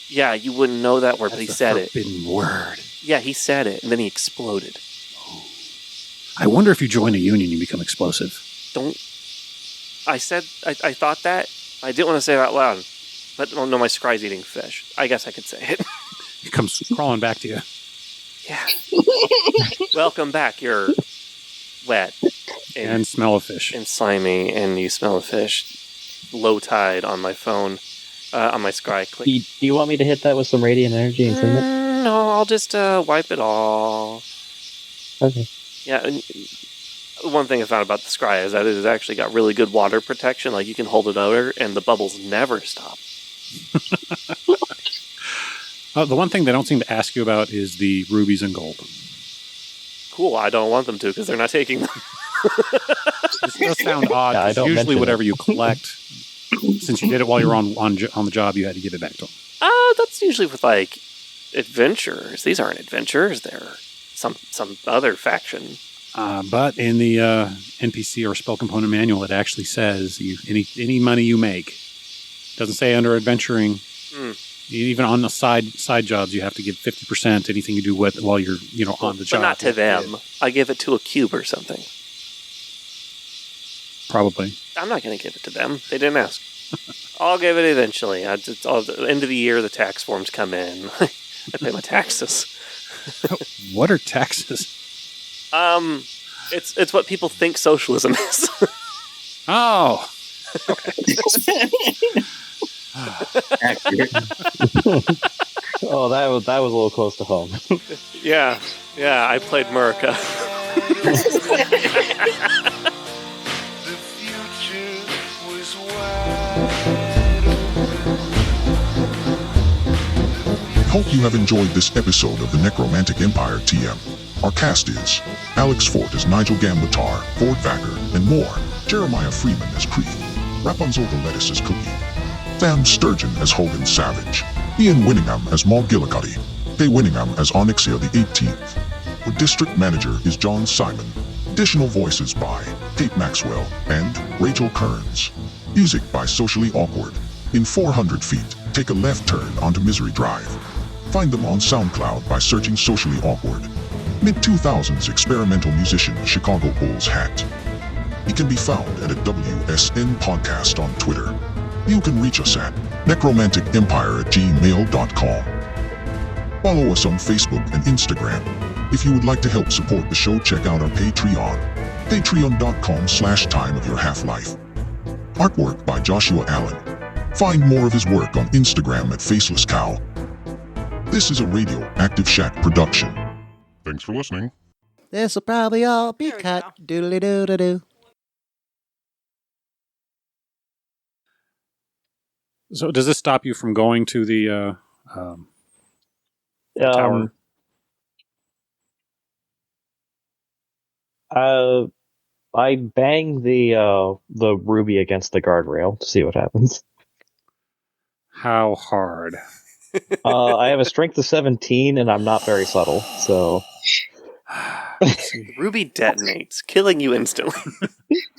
Yeah, you wouldn't know that word, but he said it. Forbidden word. Yeah, he said it, and then he exploded. I wonder if you join a union, you become explosive. I thought that. I didn't want to say it out loud. But, no, my scry's eating fish. I guess I could say it. It comes crawling back to you. Yeah. Welcome back. You're wet. And smell of fish. And slimy, and you smell of fish. Low tide on my phone. On my scry. Click. Do you want me to hit that with some radiant energy and clean it? No, I'll just wipe it off. Okay. Yeah, and one thing I found about the scry is that it has actually got really good water protection. Like, you can hold it over, and the bubbles never stop. The one thing they don't seem to ask you about is the rubies and gold. Cool, I don't want them to, because they're not taking them. This does sound odd. Yeah, usually whatever you collect, since you did it while you were on the job, you had to give it back to them. That's usually with, adventurers. These aren't adventurers. They're some other faction. But in the NPC or spell component manual, it actually says any money you make. Doesn't say under adventuring. Even on the side jobs, you have to give 50%. Anything you do while you're on the job, but not to them. I give it to a cube or something. Probably. I'm not going to give it to them. They didn't ask. I'll give it eventually. At the end of the year, the tax forms come in. I pay my taxes. What are taxes? It's what people think socialism is. Oh. Accurate. Oh, that was a little close to home. Yeah, I played Murica. Hope you have enjoyed this episode of the Necromantic Empire TM. Our cast is Alex Fort as Nigel Gambatar, Ford Vacker, and more. Jeremiah Freeman as Creed. Rapunzel the Lettuce as Cookie. Sam Sturgeon as Hogan Savage. Ian Winningham as Maul Gillicuddy. Kay Winningham as Onyxia the 18th. The District Manager is John Simon. Additional voices by Kate Maxwell and Rachel Kearns. Music by Socially Awkward. In 400 feet, take a left turn onto Misery Drive. Find them on SoundCloud by searching Socially Awkward. Mid-2000s experimental musician Chicago Bulls hat. He can be found at a WSN podcast on Twitter. You can reach us at necromanticempire@gmail.com. Follow us on Facebook and Instagram. If you would like to help support the show, check out our Patreon. Patreon.com/Time of Your Half-Life. Artwork by Joshua Allen. Find more of his work on Instagram at Faceless Cow. This is a Radioactive Shack production. Thanks for listening. This'll probably all be cut. Doodly-doo-doo-doo. So does this stop you from going to the tower? I bang the ruby against the guardrail to see what happens. How hard? I have a strength of 17, and I'm not very subtle, so... Ruby detonates, killing you instantly.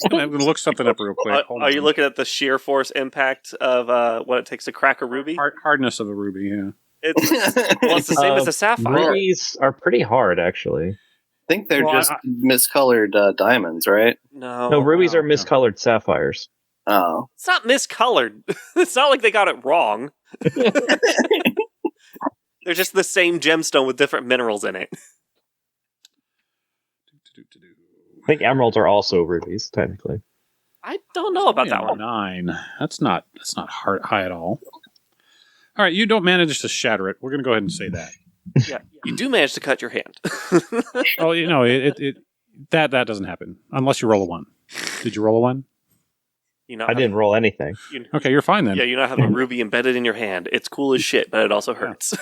I'm going to look something up real quick. Are you looking at the sheer force impact of what it takes to crack a ruby? Hardness of a ruby, yeah. It's the same as a sapphire. Rubies are pretty hard, actually. I think they're just miscolored diamonds, right? No, rubies are miscolored sapphires. Oh. It's not miscolored. It's not like they got it wrong. They're just the same gemstone with different minerals in it. I think emeralds are also rubies, technically. I don't know about that one. 9. That's not high at all. All right, you don't manage to shatter it. We're going to go ahead and say that. Yeah, you do manage to cut your hand. Oh, that doesn't happen unless you roll a 1. Did you roll a 1? I didn't roll anything. Okay, you're fine then. Yeah, you now have a ruby embedded in your hand. It's cool as shit, but it also hurts.